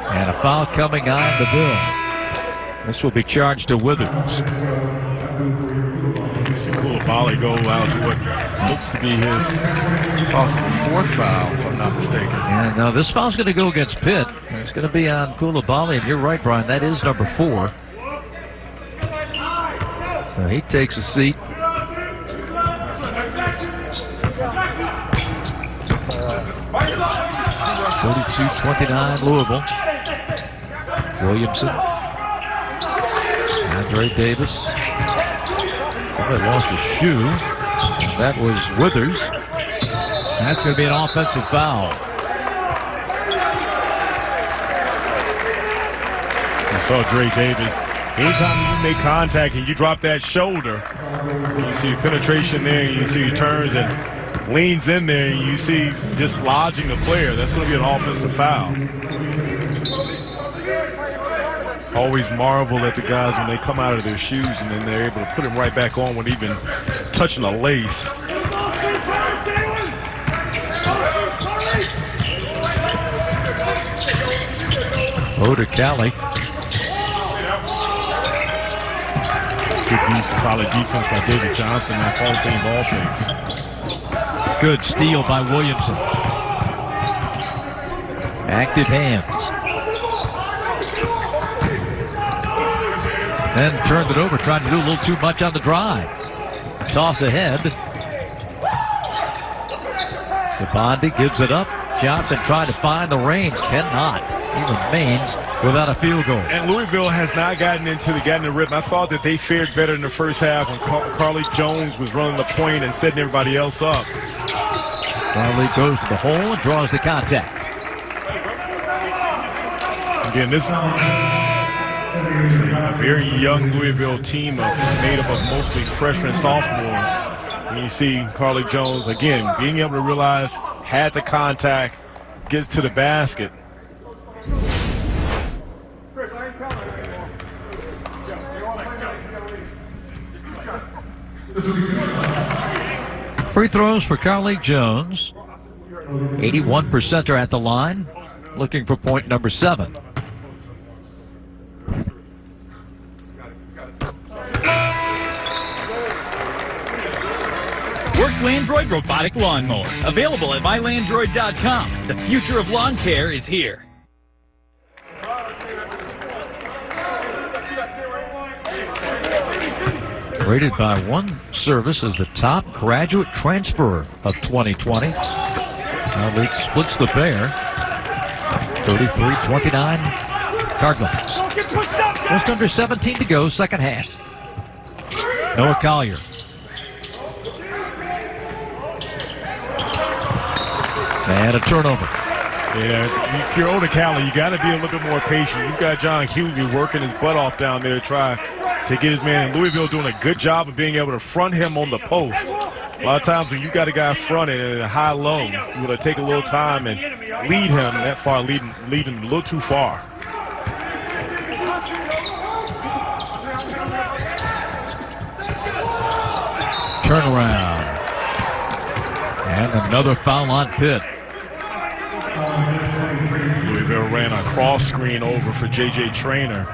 And a foul coming on the bill. This will be charged to Withers. Coulibaly go out to what looks to be his possible fourth foul, if I'm not mistaken. And now this foul's going to go against Pitt. It's going to be on Coulibaly, and you're right, Brian. That is number 4. So he takes a seat. (32-29) Louisville. Williamson. Andre Davis. Somebody lost a shoe. That was Withers. That's going to be an offensive foul. You saw Dre Davis. Anytime you make contact and you drop that shoulder, you see penetration there, you see he turns and leans in there, and you see dislodging the player. That's going to be an offensive foul. Always marvel at the guys when they come out of their shoes and then they're able to put them right back on without even touching a lace. Odekale. Good defense, solid defense by David Johnson. That Hall of Fame ball fakes. Good steal by Williamson. Active hands. Then turned it over, trying to do a little too much on the drive. Toss ahead. Sabandi gives it up. Johnson trying to find the range. Cannot. He remains without a field goal. And Louisville has not gotten the rhythm. I thought that they fared better in the first half when Carly Jones was running the point and setting everybody else up. Carly goes to the hole and draws the contact. Again, this is a very young Louisville team made up of mostly freshmen and sophomores. And you see Carly Jones, again, being able to realize, had the contact, gets to the basket. Free throws for Carly Jones. 81% are at the line. Looking for point number 7. Works Landroid Robotic Lawnmower. Available at mylandroid.com. The future of lawn care is here. Rated by One Service as the top graduate transfer of 2020. Now Leach splits the pair. 33-29 Cardinals. Just under 17 to go, second half. Noah Collier. And a turnover. Yeah, if you're Odekale, you got to be a little bit more patient. You've got John Hughley working his butt off down there to try to get his man. And Louisville doing a good job of being able to front him on the post. A lot of times when you got a guy fronted at a high-low, you want to take a little time and lead him that far, lead him a little too far. Turnaround. And another foul on Pitt. Louisville ran a cross screen over for J.J. Traynor.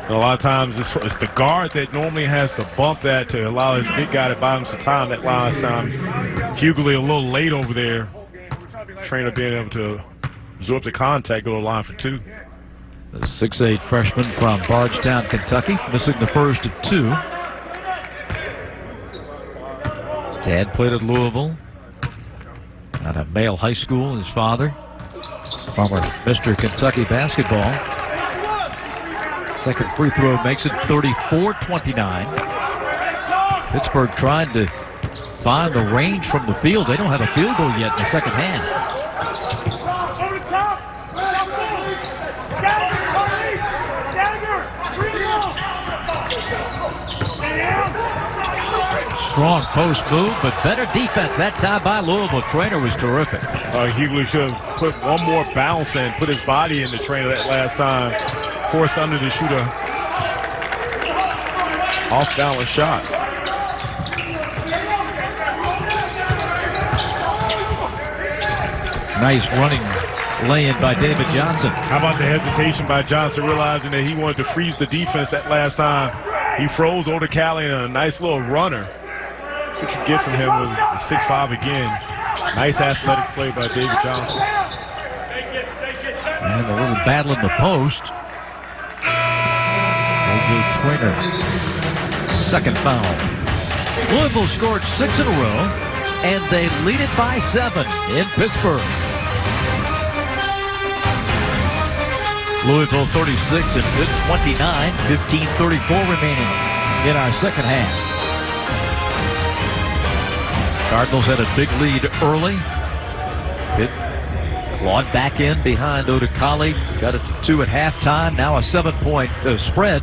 And a lot of times it's the guard that normally has to bump that to allow his big guy to buy him some time. That last time, Hughley a little late over there. Traynor being able to absorb the contact, go to the line for 2. The 6'8" freshman from Bardstown, Kentucky, missing the first of 2. Dad played at Louisville. At a male high school, his father, former Mr. Kentucky basketball. Second free throw makes it 34-29. Pittsburgh trying to find the range from the field. They don't have a field goal yet in the second half. Strong post move, but better defense that time by Louisville. Trainer was terrific. Hughley should have put one more bounce and put his body in the Trainer that last time. Forced under to shoot a off-balance shot. Nice running lay-in by David Johnson. How about the hesitation by Johnson, realizing that he wanted to freeze the defense that last time. He froze Odekale in a nice little runner. That's what you get from him with 6'5" again. Nice athletic play by David Johnson. And a little battle in the post. A.J. Trainer, second foul. Louisville scored 6 in a row, and they lead it by 7 in Pittsburgh. Louisville 36 and Pitt 29, 15:34 remaining in our second half. Cardinals had a big lead early. Pitt clawed back in behind Odekale, got it to 2 at halftime. Now a 7-point spread.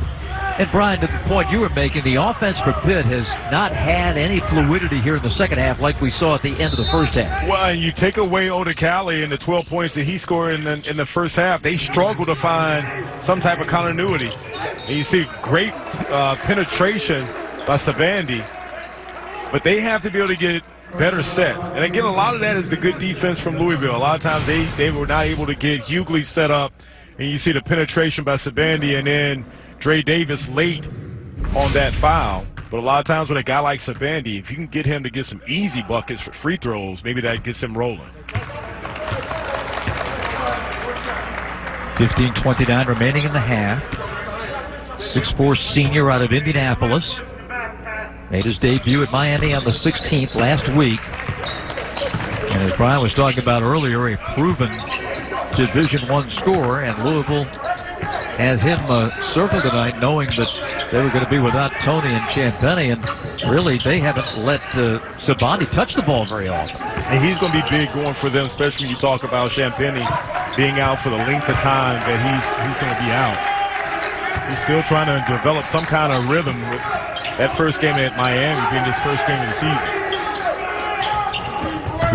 And Brian, to the point you were making, the offense for Pitt has not had any fluidity here in the second half like we saw at the end of the first half. Well, you take away Odekale and the 12 points that he scored in the first half, they struggle to find some type of continuity. And you see great penetration by Sabandi, but they have to be able to get better sets. And again, a lot of that is the good defense from Louisville. A lot of times they were not able to get Hughley set up, and you see the penetration by Sabandi and then Dre Davis late on that foul. But a lot of times with a guy like Sabandi, if you can get him to get some easy buckets for free throws, maybe that gets him rolling. 15:29 remaining in the half. 6'4" senior out of Indianapolis. Made his debut at Miami on the 16th last week. And as Brian was talking about earlier, a proven Division I scorer, and Louisville has him circled tonight, knowing that they were going to be without Tony and Champagnie, and really they haven't let Sabandi touch the ball very often. And he's going to be big going for them, especially when you talk about Champagnie being out for the length of time that he's going to be out. He's still trying to develop some kind of rhythm with that first game at Miami being his first game of the season.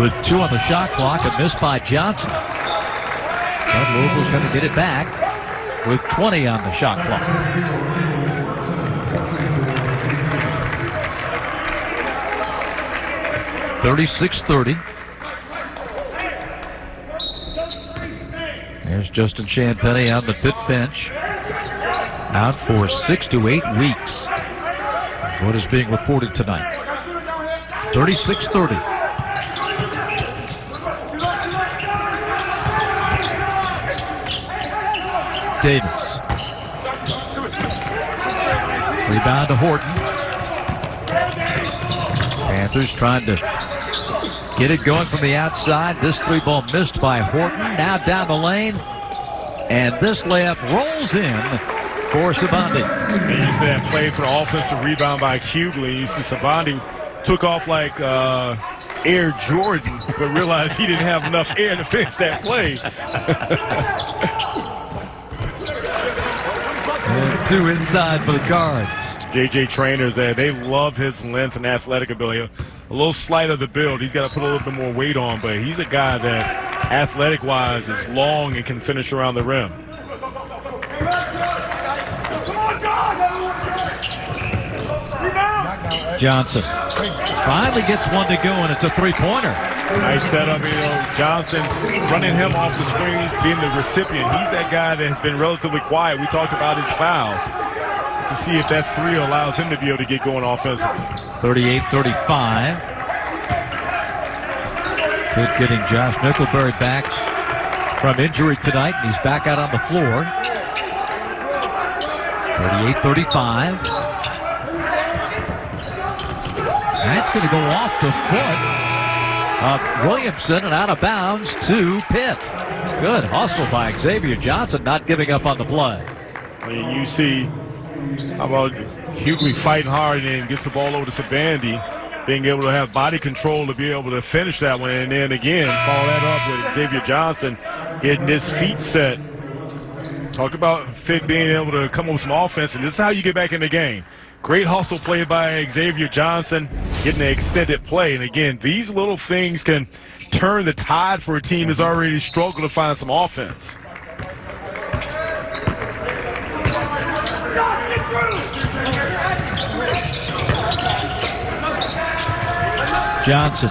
With 2 on the shot clock, a miss by Johnson. But Louisville's going to get it back with 20 on the shot clock. (36-30). There's Justin Champagnie on the Pitt bench. Out for 6 to 8 weeks. What is being reported tonight? 36-30. Davis. Rebound to Horton. Panthers trying to get it going from the outside. This 3-ball missed by Horton. Now down the lane. And this layup rolls in for Sabandi. And you see that play for the offensive rebound by Hughley. You see Sabandi took off like Air Jordan, but realized he didn't have enough air to finish that play. And 2 inside for the Cards. J.J. Trainer's there. They love his length and athletic ability. A little slight of the build. He's got to put a little bit more weight on, but he's a guy that athletic-wise is long and can finish around the rim. Johnson finally gets one to go, and it's a 3-pointer. Nice setup, Johnson running him off the screens, being the recipient. He's that guy that has been relatively quiet. We talked about his fouls. To see if that 3 allows him to be able to get going offensively. 38-35. Pitt getting Josh Nickelberry back from injury tonight, and he's back out on the floor. 38-35. That's going to go off the foot of Williamson and out of bounds to Pitt. Good hustle by Xavier Johnson, not giving up on the play. And you see, how about Hughley fighting hard and gets the ball over to Sabandi, being able to have body control to be able to finish that one, and then again follow that up with Xavier Johnson getting his feet set. Talk about Pitt being able to come up with some offense, and this is how you get back in the game. Great hustle play by Xavier Johnson, getting the extended play. And again, these little things can turn the tide for a team that's already struggled to find some offense. Johnson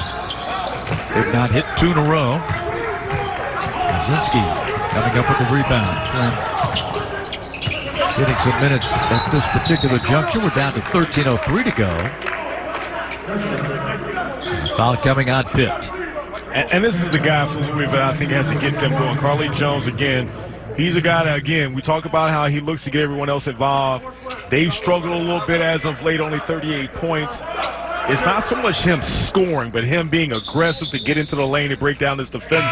did not hit 2 in a row. Kaczynski coming up with the rebound. Getting some minutes at this particular juncture. We're down to 13:03 to go. Foul coming on Pitt. And this is the guy for Louisville I think has to get them going. Carly Jones, again, he's a guy that, again, we talk about how he looks to get everyone else involved. They've struggled a little bit as of late, only 38 points. It's not so much him scoring, but him being aggressive to get into the lane and break down his defender.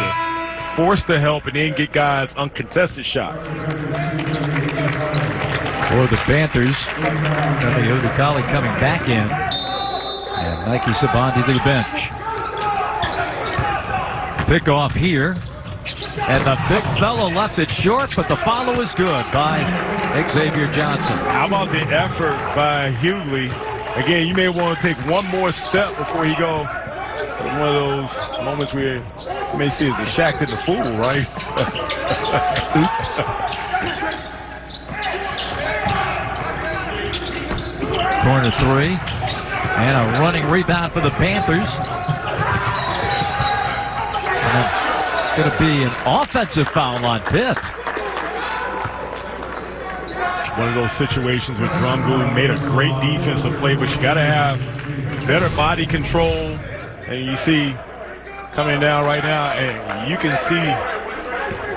Force the help and then get guys uncontested shots. For the Panthers, Kelly Odukali coming back in. And Nike Sabandi to the bench. Pick off here. And the big fellow left it short, but the follow is good by Xavier Johnson. How about the effort by Hughley? Again, you may want to take one more step before he go. One of those moments where you may see as the Shaq did the fool, right? Oops. Corner 3. And a running rebound for the Panthers. And it's going to be an offensive foul on Pitt. One of those situations where Drumgoole made a great defensive play, but you got to have better body control. And you see coming down right now, and you can see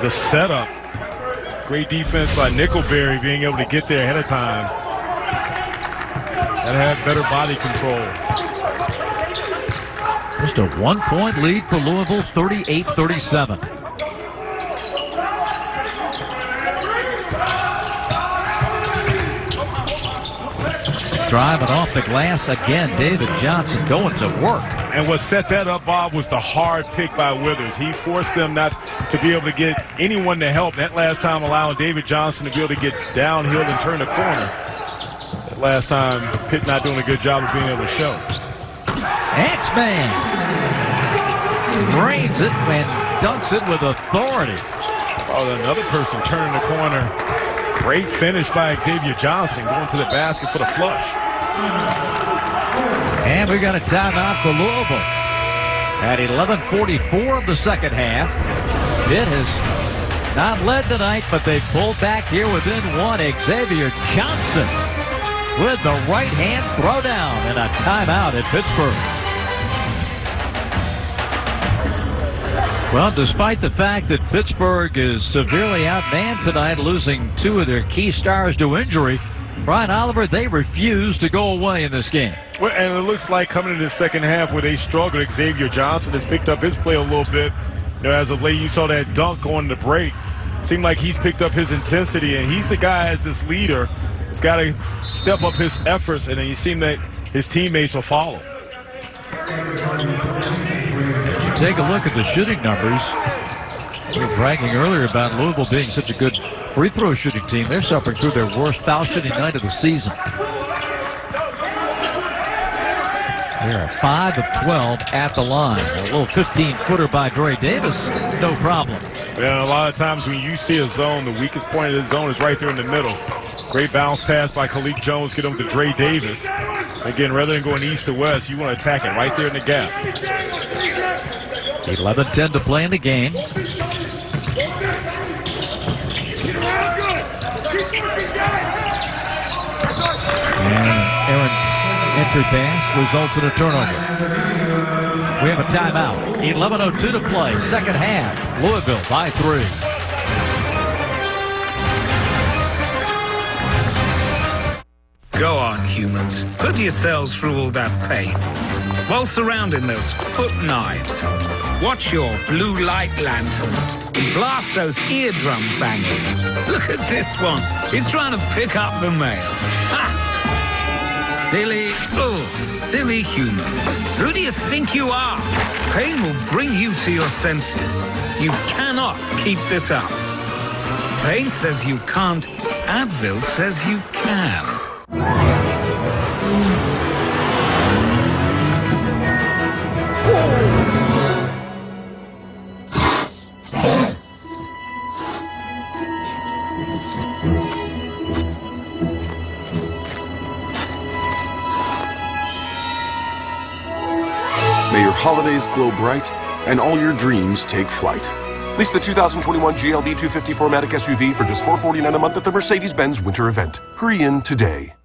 the setup. Great defense by Nickelberry being able to get there ahead of time. Got to have better body control. Just a 1-point lead for Louisville, 38-37. Driving off the glass again, David Johnson going to work. And what set that up, Bob, was the hard pick by Withers. He forced them not to be able to get anyone to help. That last time allowing David Johnson to be able to get downhill and turn the corner. That last time, Pitt not doing a good job of being able to show. X-Man drains it and dunks it with authority. Oh, another person turning the corner. Great finish by Xavier Johnson going to the basket for the flush. And we got a timeout for Louisville. At 11:44 of the second half. Pitt has not led tonight, but they pulled back here within one. Xavier Johnson with the right hand throwdown and a timeout at Pittsburgh. Well, despite the fact that Pittsburgh is severely outmanned tonight, losing 2 of their key stars to injury, Brian Oliver, they refuse to go away in this game. Well, and it looks like coming into the second half where they struggled, Xavier Johnson has picked up his play a little bit. You know, as of late, you saw that dunk on the break. Seemed like he's picked up his intensity, and he's the guy as this leader has got to step up his efforts, and then you seem that his teammates will follow. Take a look at the shooting numbers. We were bragging earlier about Louisville being such a good free throw shooting team. They're suffering through their worst foul shooting night of the season. They're 5 of 12 at the line. A little 15-footer by Dre Davis, no problem. Yeah, a lot of times when you see a zone, the weakest point of the zone is right there in the middle. Great bounce pass by Khalik Jones, get him to Dre Davis. Again, rather than going east to west, you want to attack it right there in the gap. 11:10 to play in the game. And an errant entry pass results in a turnover. We have a timeout. 11:02 to play. Second half. Louisville by 3. Go on, humans. Put yourselves through all that pain. While surrounding those foot knives, watch your blue light lanterns. Blast those eardrum bangers. Look at this one. He's trying to pick up the mail. Ha! Silly humans. Who do you think you are? Pain will bring you to your senses. You cannot keep this up. Pain says you can't. Advil says you can. May your holidays glow bright and all your dreams take flight. Lease the 2021 GLB 250 4MATIC SUV for just $449 a month at the Mercedes-Benz Winter Event. Hurry in today.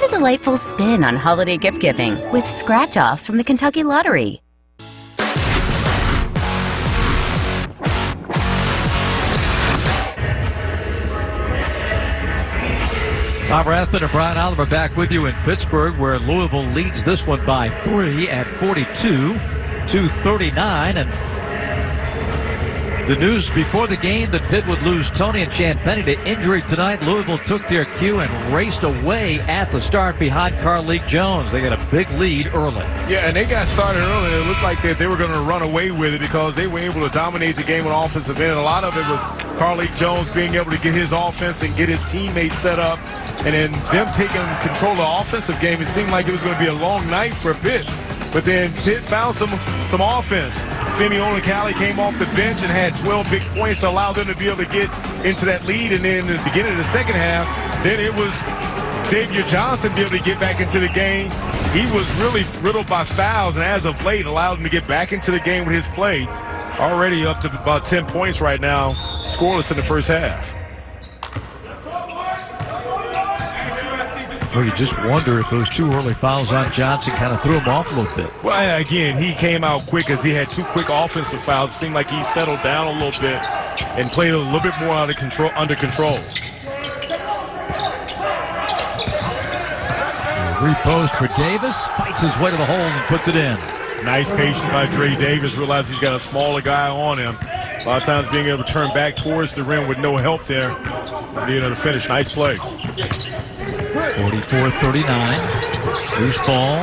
Delightful spin on holiday gift giving with scratch-offs from the Kentucky Lottery. Bob Rathman and Brian Oliver back with you in Pittsburgh, where Louisville leads this one by 3 at 42-39. And the news before the game that Pitt would lose Tony and Champagny to injury tonight. Louisville took their cue and raced away at the start behind Carleek Jones. They got a big lead early. Yeah, and they got started early. It looked like they were going to run away with it because they were able to dominate the game on offensive end. A lot of it was Carleek Jones being able to get his offense and get his teammates set up. And then them taking control of the offensive game, it seemed like it was going to be a long night for Pitt. But then Pitt found some offense. Femi Olakale came off the bench and had 12 big points to allow them to be able to get into that lead. And then in the beginning of the second half, then it was Xavier Johnson be able to get back into the game. He was really riddled by fouls, and as of late, allowed him to get back into the game with his play. Already up to about 10 points right now, scoreless in the first half. Well, you just wonder if those two early fouls on Johnson kind of threw him off a little bit. Well, again, he came out quick as he had two quick offensive fouls. It seemed like he settled down a little bit and played a little bit more under control. Repost for Davis, fights his way to the hole and puts it in. Nice patience by Dre Davis. Realized he's got a smaller guy on him. A lot of times being able to turn back towards the rim with no help there. Being able to finish. Nice play. 44-39. Loose ball.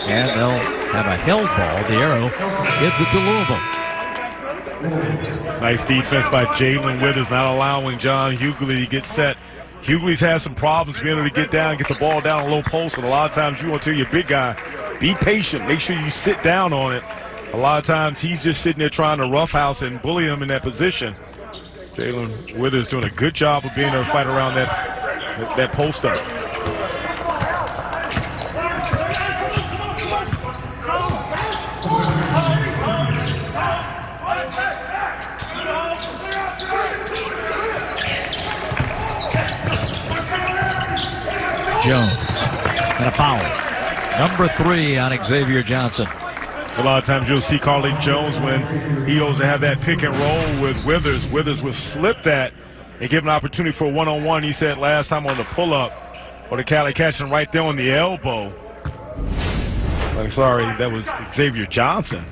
And they'll have a held ball. The arrow gives it to Louisville. Nice defense by Jalen Withers, not allowing John Hughley to get set. Hughley's had some problems being able to get down, get the ball down a low post, and a lot of times you want to tell your big guy, be patient, make sure you sit down on it. A lot of times he's just sitting there trying to roughhouse and bully him in that position. Jalen Withers doing a good job of being able to fight around that post up. Jones and a foul. Number 3 on Xavier Johnson. A lot of times you'll see Carleek Jones when he goes to have that pick and roll with Withers. Withers will slip that and give an opportunity for a one-on-one. He said last time on the pull-up, or the Cali catching right there on the elbow. I'm sorry, that was Xavier Johnson.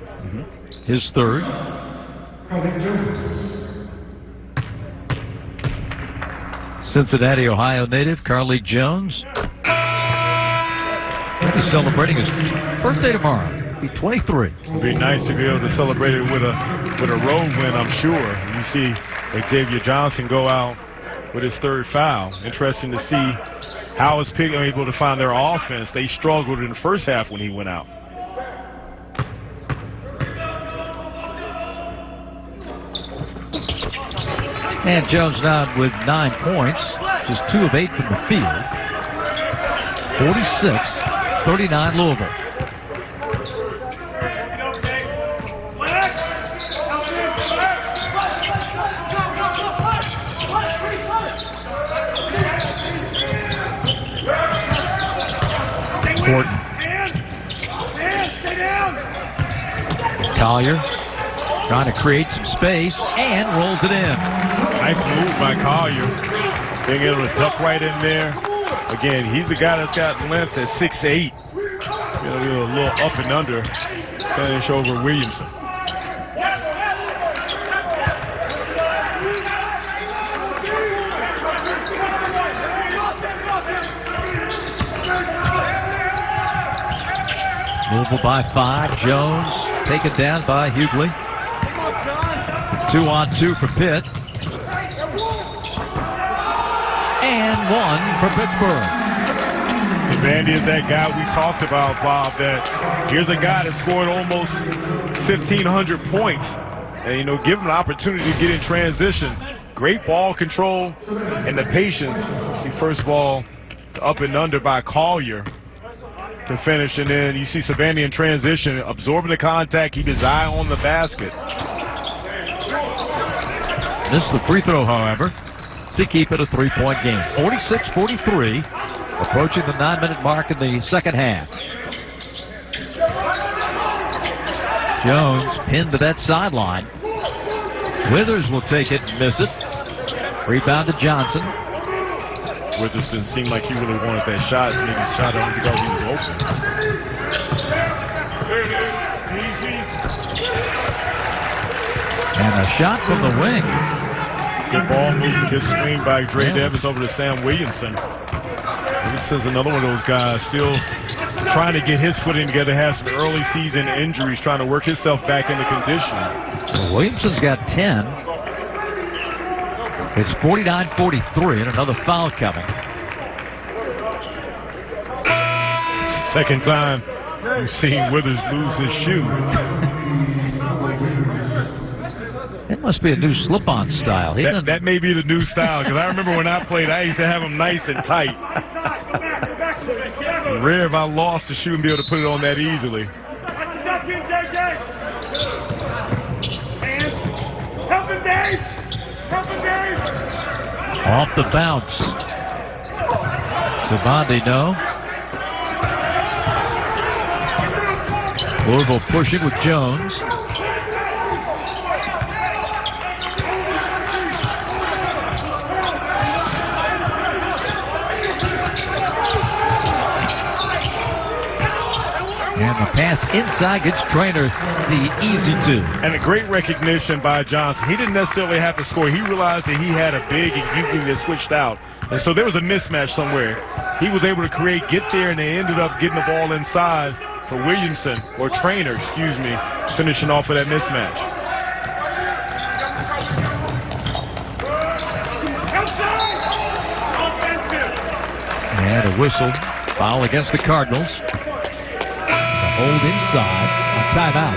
His third. Cincinnati, Ohio native, Carleek Jones. He's celebrating his birthday tomorrow. He'll be 23. It'd be nice to be able to celebrate it with a road win, I'm sure. You see Xavier Johnson go out with his third foul. Interesting to see how is Pitt able to find their offense. They struggled in the first half when he went out. And Jones now with 9 points, just 2 of 8 from the field. 46-39 Louisville. Gordon. Collier trying to create some space and rolls it in. Nice move by Collier. Being able to duck right in there. Again, he's the guy that's got length at 6'8". A little up and under. Finish over Williamson. Louisville by 5. Jones taken down by Hughley. 2-on-2 for Pitt. And one for Pittsburgh. Vandy is that guy we talked about, Bob, that here's a guy that scored almost 1,500 points. And, you know, give him an opportunity to get in transition. Great ball control and the patience. You see, first of all, the up and under by Collier to finish. And then you see Savannah in transition, absorbing the contact, keep his eye on the basket. Missed the free throw, however, to keep it a 3-point game. 46-43, approaching the 9-minute mark in the second half. Jones pinned to that sideline. Withers will take it and miss it. Rebound to Johnson. Withers didn't seem like he really wanted that shot. Maybe he shot only because he was open. And a shot from the wing. Good ball movement. Good swing by Dre Davis over to Sam Williamson. Williamson's another one of those guys still trying to get his footing together, has some early season injuries, trying to work himself back into condition. Well, Williamson's got 10. It's 49-43 and another foul coming. Second time we've seen Withers lose his shoe. It must be a new slip-on style. That may be the new style, because I remember when I played, I used to have them nice and tight. Rare if I lost the shoe and be able to put it on that easily. Off the bounce. Savandi, no. Louisville pushing with Jones. And the pass inside gets Traynor the easy two. And a great recognition by Johnson. He didn't necessarily have to score. He realized that he had a big and Euclid that switched out. And so there was a mismatch somewhere. He was able to create, get there, and they ended up getting the ball inside for Williamson, or Traynor, excuse me, finishing off of that mismatch. And a whistle. Foul against the Cardinals. Hold inside. A timeout.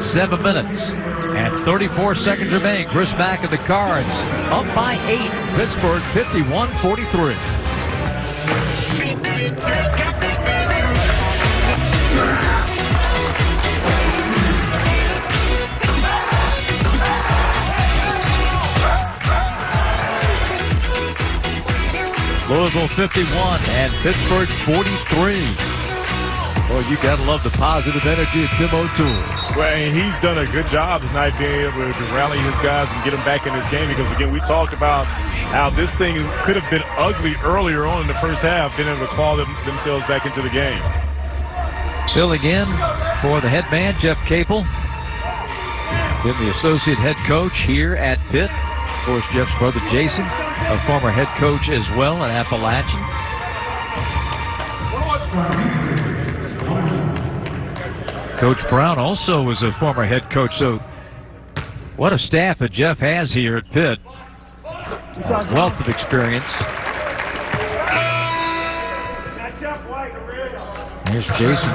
7 minutes and 34 seconds remain. Chris Mack and the Cards up by 8. Pittsburgh 51-43. Louisville 51 and Pittsburgh 43. Well, you got to love the positive energy of Tim O'Toole. Well, and he's done a good job tonight being able to rally his guys and get them back in this game, because, again, we talked about how this thing could have been ugly earlier on in the first half, being able to claw themselves back into the game. Filling in for the head man, Jeff Capel. Been the associate head coach here at Pitt. Of course, Jeff's brother Jason, a former head coach as well at Appalachian. Coach Brown also was a former head coach, so what a staff that Jeff has here at Pitt. A wealth of experience. Here's Jason.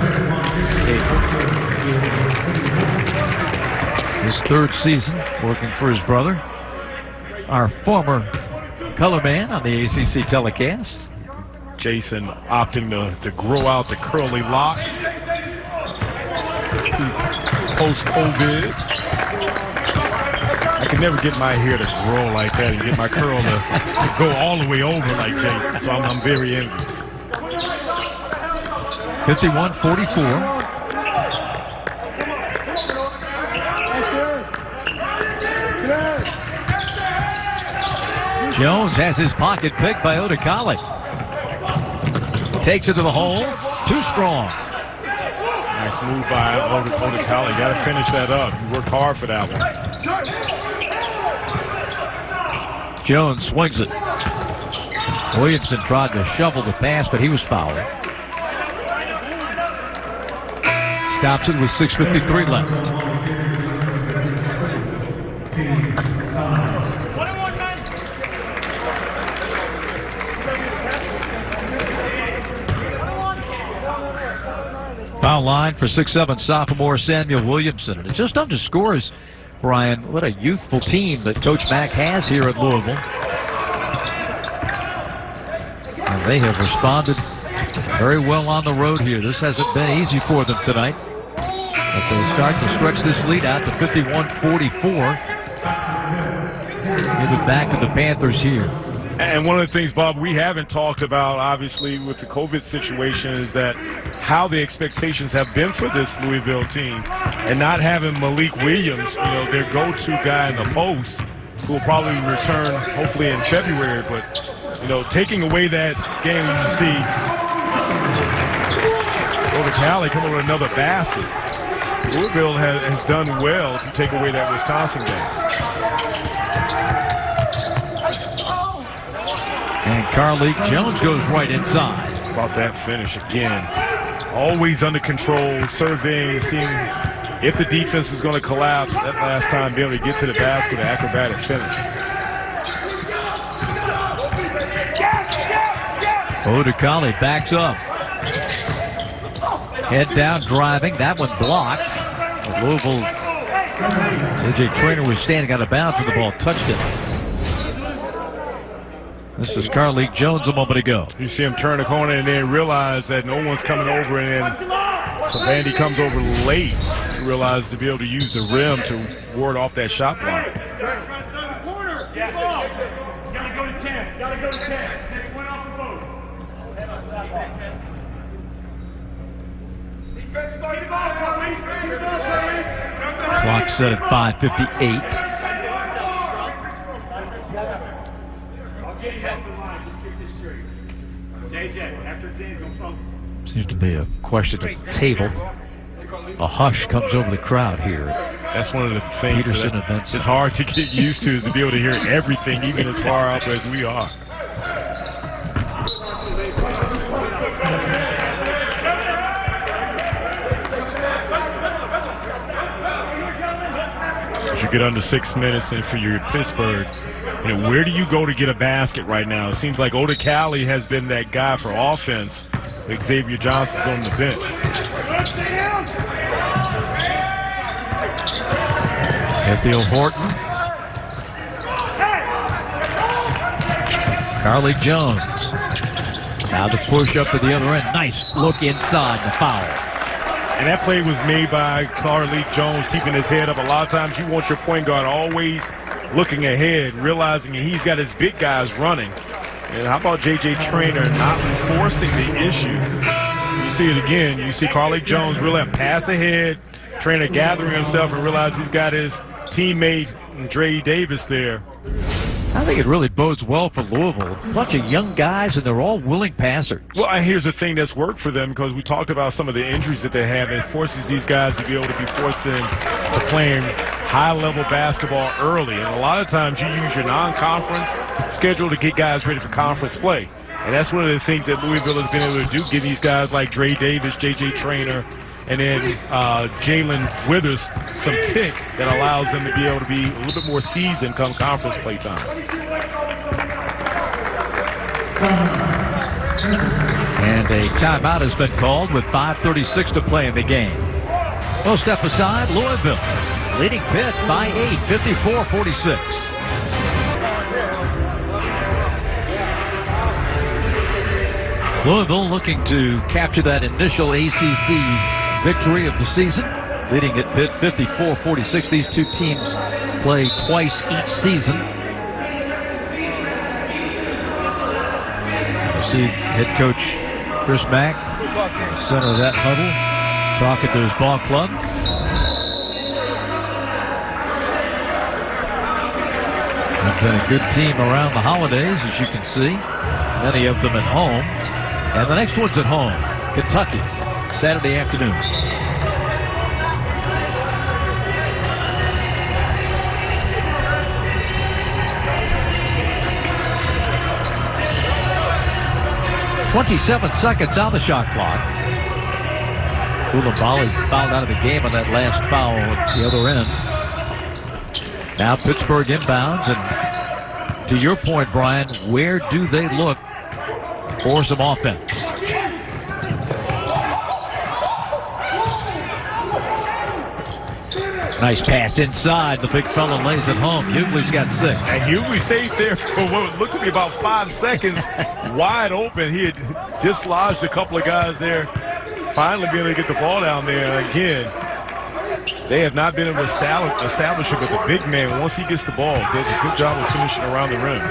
His third season working for his brother, our former color man on the ACC telecast. Jason opting to grow out the curly locks post-COVID. I can never get my hair to grow like that and get my curl to go all the way over like Jason, so I'm very envious. 51-44. Jones has his pocket picked by Odekale. Takes it to the hole. Too strong. Nice move by Odekale. You got to finish that up. You worked hard for that one. Jones swings it. Williamson tried to shovel the pass, but he was fouled. Stops it with 6:53 left. Foul line for 6'7" sophomore Samuel Williamson. And it just underscores, Brian, what a youthful team that Coach Mack has here at Louisville. And they have responded very well on the road here. This hasn't been easy for them tonight. But they start to stretch this lead out to 51-44. Give it back to the Panthers here. And one of the things, Bob, we haven't talked about, obviously, with the COVID situation is that how the expectations have been for this Louisville team. And not having Malik Williams, their go-to guy in the post, who will probably return hopefully in February. But, taking away that game, you see over Cali come over with another basket. Louisville has done well if you take away that Wisconsin game. And Carlik Jones goes right inside. About that finish again. Always under control, surveying, seeing if the defense is going to collapse. That last time, be able to get to the basket, an acrobatic finish. Odekale backs up. Head down, driving. That one blocked. But Louisville, J.J. Traynor was standing out of bounds when the ball touched it. This is Carlik Jones a moment ago. You see him turn the corner and then realize that no one's coming over, and then so Bandy comes over late. He realizes to be able to use the rim to ward off that shot block. Clock set at 5:58. Seems to be a question at the table. A hush comes over the crowd here. That's one of the things that it's hard to get used to, is to be able to hear everything, even as far out as we are. As you get under 6 minutes and for your Pittsburgh, where do you go to get a basket right now? It seems like Odekale has been that guy for offense. Xavier Johnson's on the bench. Ethiel Horton. Carlik Jones. Now the push up to the other end. Nice look inside the foul. And that play was made by Carlik Jones, keeping his head up. A lot of times you want your point guard always looking ahead, realizing he's got his big guys running. And how about J.J. Traynor not forcing the issue? You see it again. You see Carlik Jones really pass ahead, Traynor gathering himself and realize he's got his teammate Dre Davis there. I think it really bodes well for Louisville. A bunch of young guys, and they're all willing passers. Well, and here's the thing that's worked for them, because we talked about some of the injuries that they have. It forces these guys to be able to be forced into playing high-level basketball early. And a lot of times you use your non-conference schedule to get guys ready for conference play. And that's one of the things that Louisville has been able to do, give these guys like Dre Davis, J.J. Traynor, and then Jalen Withers some tick that allows them to be able to be a little bit more seasoned come conference play time. And a timeout has been called with 5:36 to play in the game. We'll step aside. Louisville leading Pitt by 8, 54-46. Louisville looking to capture that initial ACC victory of the season, leading at Pitt 54-46. These two teams play twice each season. You see head coach Chris Mack in the center of that huddle, talking to his ball club. They've been a good team around the holidays, as you can see. Many of them at home. And the next one's at home, Kentucky, Saturday afternoon. .27 seconds on the shot clock. Koulibaly fouled out of the game on that last foul at the other end. Now Pittsburgh inbounds, and to your point, Brian, where do they look for some offense? Nice pass inside. The big fella lays it home. Hughley's got 6. And Hughley stayed there for what looked to be about 5 seconds, wide open. He had dislodged a couple of guys there. Finally being able to get the ball down there. Again, they have not been able to establish it, but the big man, once he gets the ball, does a good job of finishing around the rim.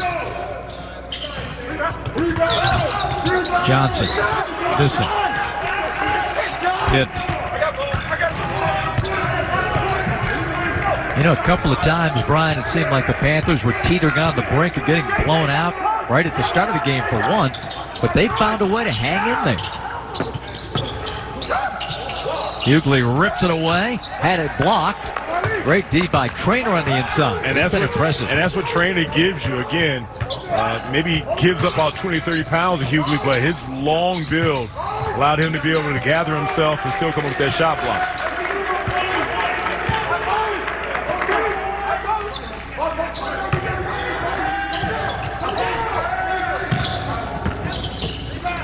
Johnson. Missing. Pitt. You know, a couple of times, Brian, it seemed like the Panthers were teetering on the brink of getting blown out right at the start of the game for one, but they found a way to hang in there. Hughley rips it away, had it blocked. Great D by Traynor on the inside. And that's impressive. And that's what Traynor gives you. Again, maybe he gives up about 20, 30 pounds of Hughley, but his long build allowed him to be able to gather himself and still come up with that shot block.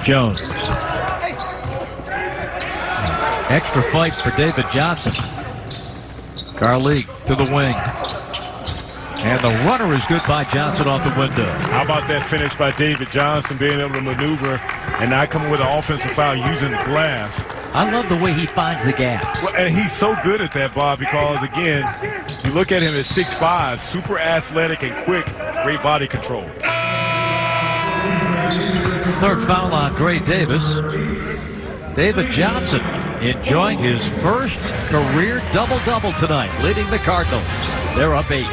Jones. Extra fight for David Johnson. Garlick to the wing. And the runner is good by Johnson off the window. How about that finish by David Johnson, being able to maneuver and not coming with an offensive foul using the glass. I love the way he finds the gaps. Well, and he's so good at that, Bob, because, again, you look at him at 6'5", super athletic and quick, great body control. Third foul on Dre Davis. David Johnson enjoying his first career double-double tonight, leading the Cardinals. They're up 8.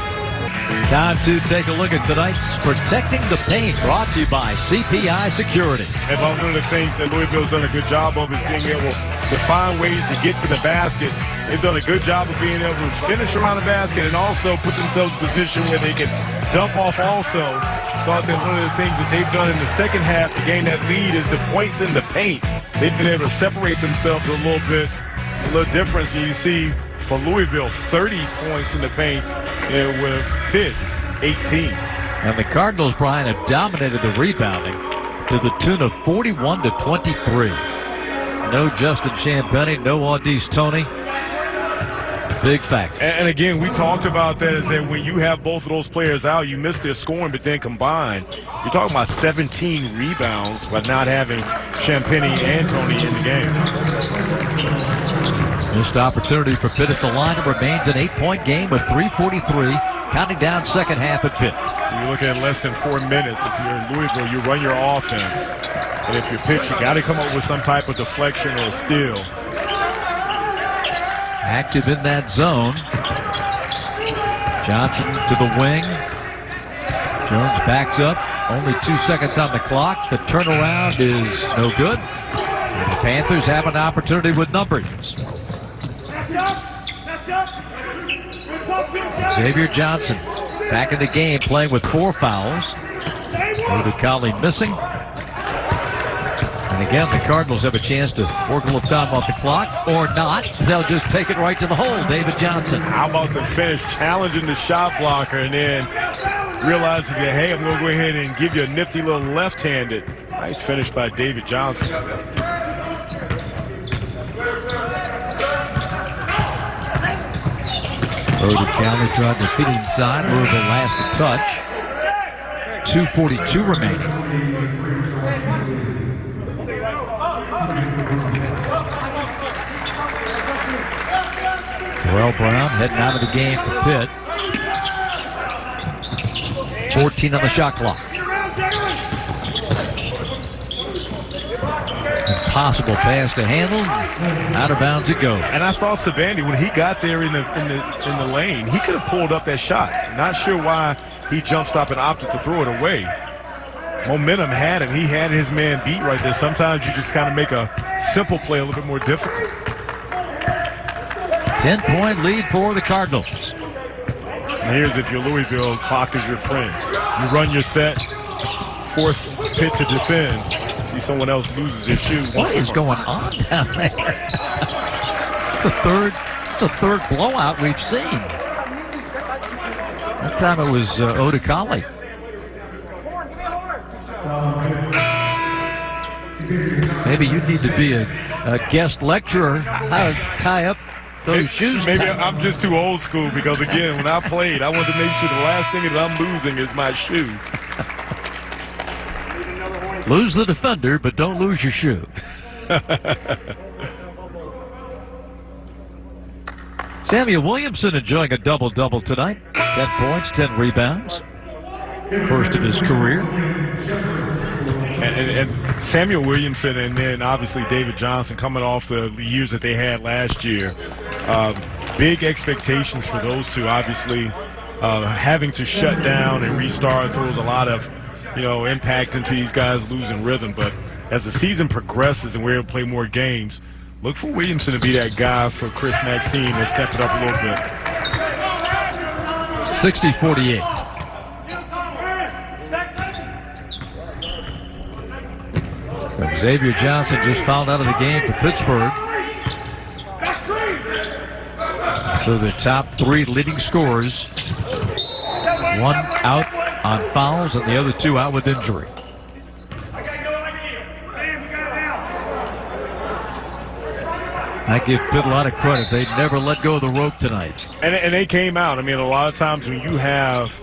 Time to take a look at tonight's Protecting the Paint, brought to you by CPI Security. And one of the things that Louisville's done a good job of is being able to find ways to get to the basket. They've done a good job of being able to finish around the basket and also put themselves in a position where they can dump off also. Thought that one of the things that they've done in the second half to gain that lead is the points in the paint. They've been able to separate themselves a little bit, a little difference. And you see for Louisville, 30 points in the paint, and with Pitt, 18. And the Cardinals, Brian, have dominated the rebounding to the tune of 41-23. No Justin Champagnie, no Audice Toney. Big factor. And again, we talked about that, is that when you have both of those players out, you miss their scoring, but then combined, you're talking about 17 rebounds by not having Champagnie and Toney in the game. Missed opportunity for Pitt at the line. It remains an 8-point game with 3:43, counting down second half at Pitt. You're looking at less than 4 minutes. If you're in Louisville, you run your offense. And if you're Pitt, you got to come up with some type of deflection or steal. Active in that zone. Johnson to the wing. Jones backs up. Only 2 seconds on the clock. The turnaround is no good. And the Panthers have an opportunity with numbers. Xavier Johnson back in the game, playing with 4 fouls. Odikali missing. And again, the Cardinals have a chance to work a little time off the clock, or not. They'll just take it right to the hole. David Johnson. How about the finish, challenging the shot blocker, and then realizing that, hey, I'm going to go ahead and give you a nifty little left-handed. Nice finish by David Johnson. Odikali tried to feed inside. Louisville last touch. 2:42 remaining. Terrell Brown heading out of the game for Pitt. 14 on the shot clock. Impossible pass to handle. Out of bounds it goes. And I thought Savandi, when he got there in the lane, he could have pulled up that shot. Not sure why he jump stop and opted to throw it away. Momentum had him. He had his man beat right there. Sometimes you just kind of make a simple play a little bit more difficult. 10-point lead for the Cardinals. And here's if you're Louisville, clock is your friend. You run your set, force Pitt to defend. See someone else loses their shoe. What is going on down there? the third blowout we've seen. That time it was Odikali. Maybe you need to be a guest lecturer how to tie up those shoes. Maybe I'm just too old school because, again, when I played, I wanted to make sure the last thing that I'm losing is my shoe. Lose the defender, but don't lose your shoe. Samuel Williamson enjoying a double-double tonight. 10 points, 10 rebounds. First of his career. And Samuel Williamson and then obviously David Johnson coming off the years that they had last year. Big expectations for those two. Obviously, having to shut down and restart throws a lot of, impact into these guys losing rhythm. But as the season progresses and we're able to play more games, look for Williamson to be that guy for Chris Maxine and step it up a little bit. 60-48. Xavier Johnson just fouled out of the game for Pittsburgh. So the top 3 leading scorers, 1 out on fouls and the other 2 out with injury. I give Pitt a lot of credit. They never let go of the rope tonight. And they came out. I mean, a lot of times when you have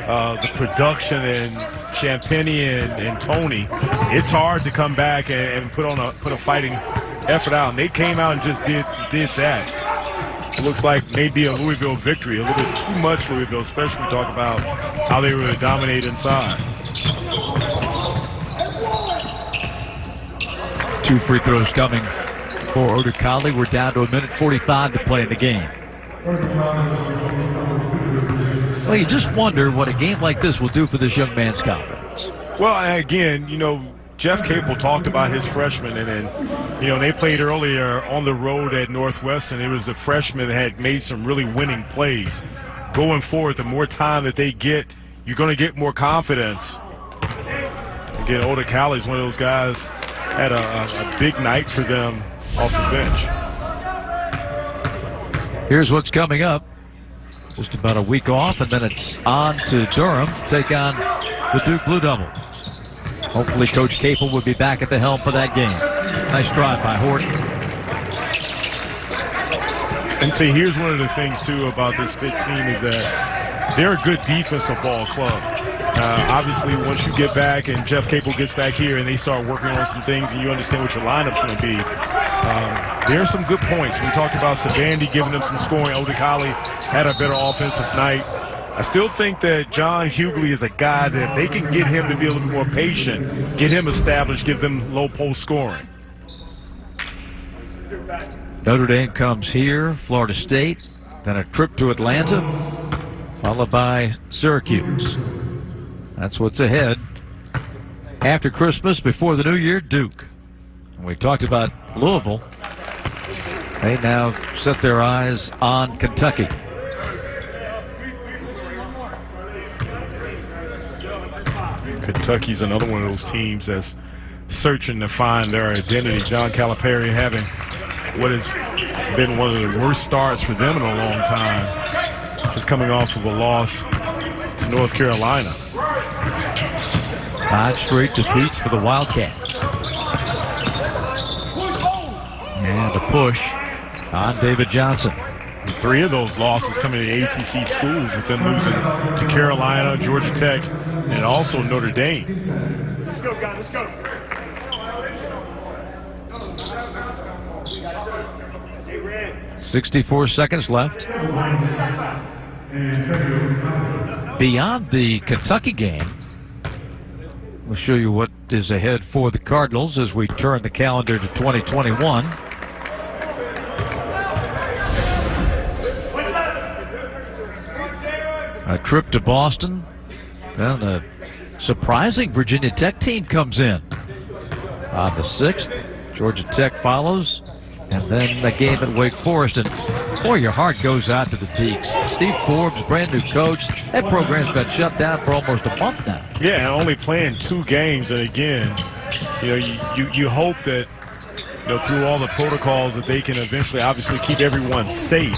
the production and Champagny and Tony, it's hard to come back and put a fighting effort out. And they came out and just did that. It looks like maybe a Louisville victory, a little bit too much Louisville, especially when we talk about how they were to dominate inside. 2 free throws coming for Odekale. We're down to 1:45 to play in the game. Well, you just wonder what a game like this will do for this young man's confidence. Well, again, Jeff Capel talked about his freshman, and then, they played earlier on the road at Northwestern. It was a freshman that had made some really winning plays. Going forward, the more time that they get, you're going to get more confidence. Again, Odekale is one of those guys, had a big night for them off the bench. Here's what's coming up. Just about a week off, and then it's on to Durham to take on the Duke Blue Devils. Hopefully Coach Capel will be back at the helm for that game. Nice drive by Horton. And see, here's one of the things, too, about this big team is that they're a good defensive ball club. Obviously, once you get back and Jeff Capel gets back here and they start working on some things and you understand what your lineup's going to be, there are some good points. We talked about Savandi giving them some scoring. Odekale had a better offensive night. I still think that John Hughley is a guy that if they can get him to be a little bit more patient, get him established, give them low post scoring. Notre Dame comes here, Florida State, then a trip to Atlanta, followed by Syracuse. That's what's ahead. After Christmas, before the new year, Duke. And we talked about Louisville. They now set their eyes on Kentucky. Kentucky's another one of those teams that's searching to find their identity. John Calipari having what has been one of the worst starts for them in a long time, just coming off of a loss to North Carolina. 5 straight defeats for the Wildcats. And a push on David Johnson. 3 of those losses coming to ACC schools, with them losing to Carolina, Georgia Tech, and also Notre Dame. Let's go, guys. Let's go. 64 seconds left. Beyond the Kentucky game, we'll show you what is ahead for the Cardinals as we turn the calendar to 2021. A trip to Boston. Then a surprising Virginia Tech team comes in on the 6th. Georgia Tech follows. And then a game at Wake Forest. And boy, your heart goes out to the Deeks. Steve Forbes, brand new coach. That program's been shut down for almost a month now. Yeah, and only playing 2 games. And again, you hope that through all the protocols that they can eventually obviously keep everyone safe.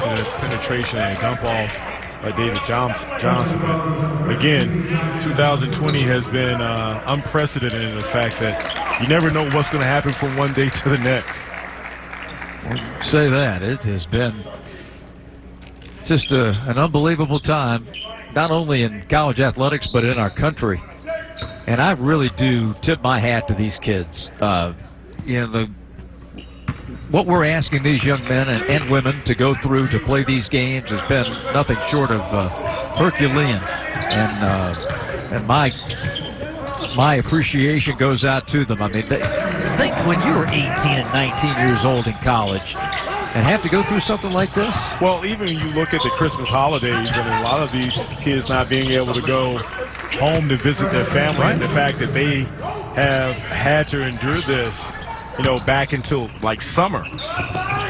So the penetration and dump off by David Johnson. But again, 2020 has been unprecedented in the fact that you never know what's going to happen from one day to the next. Say that. It has been just an unbelievable time, not only in college athletics, but in our country. And I really do tip my hat to these kids. What we're asking these young men and women to go through to play these games has been nothing short of Herculean. And my appreciation goes out to them. I mean, think when you were 18 and 19 years old in college and have to go through something like this? Well, even when you look at the Christmas holidays and a lot of these kids not being able to go home to visit their family, right, and the fact that they have had to endure this, back until like summer.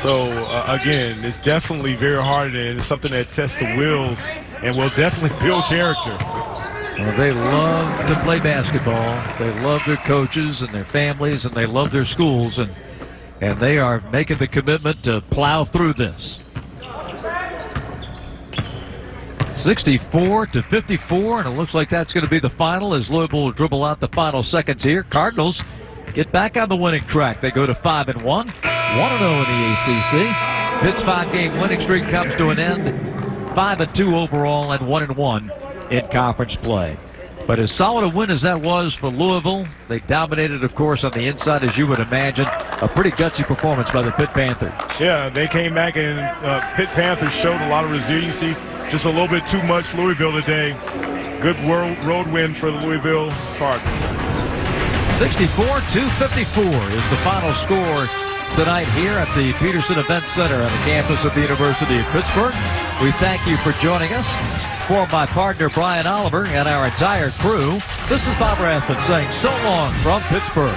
So, again, it's definitely very hard, and it's something that tests the wheels and will definitely build character. Well, they love to play basketball. They love their coaches and their families, and they love their schools, and they are making the commitment to plow through this. 64-54, and it looks like that's going to be the final as Louisville will dribble out the final seconds here. Cardinals get back on the winning track. They go to 5-1, 1-0 in the ACC. Pitt's 5-game winning streak comes to an end. 5-2 overall and 1-1 in conference play. But as solid a win as that was for Louisville, they dominated, of course, on the inside, as you would imagine. A pretty gutsy performance by the Pitt Panthers. Yeah, they came back, and Pitt Panthers showed a lot of resiliency. Just a little bit too much Louisville today. Good road win for the Louisville Cardinals. 64-54 is the final score tonight here at the Peterson Event Center on the campus of the University of Pittsburgh. We thank you for joining us. For my partner Brian Oliver and our entire crew, this is Bob Rathman saying so long from Pittsburgh.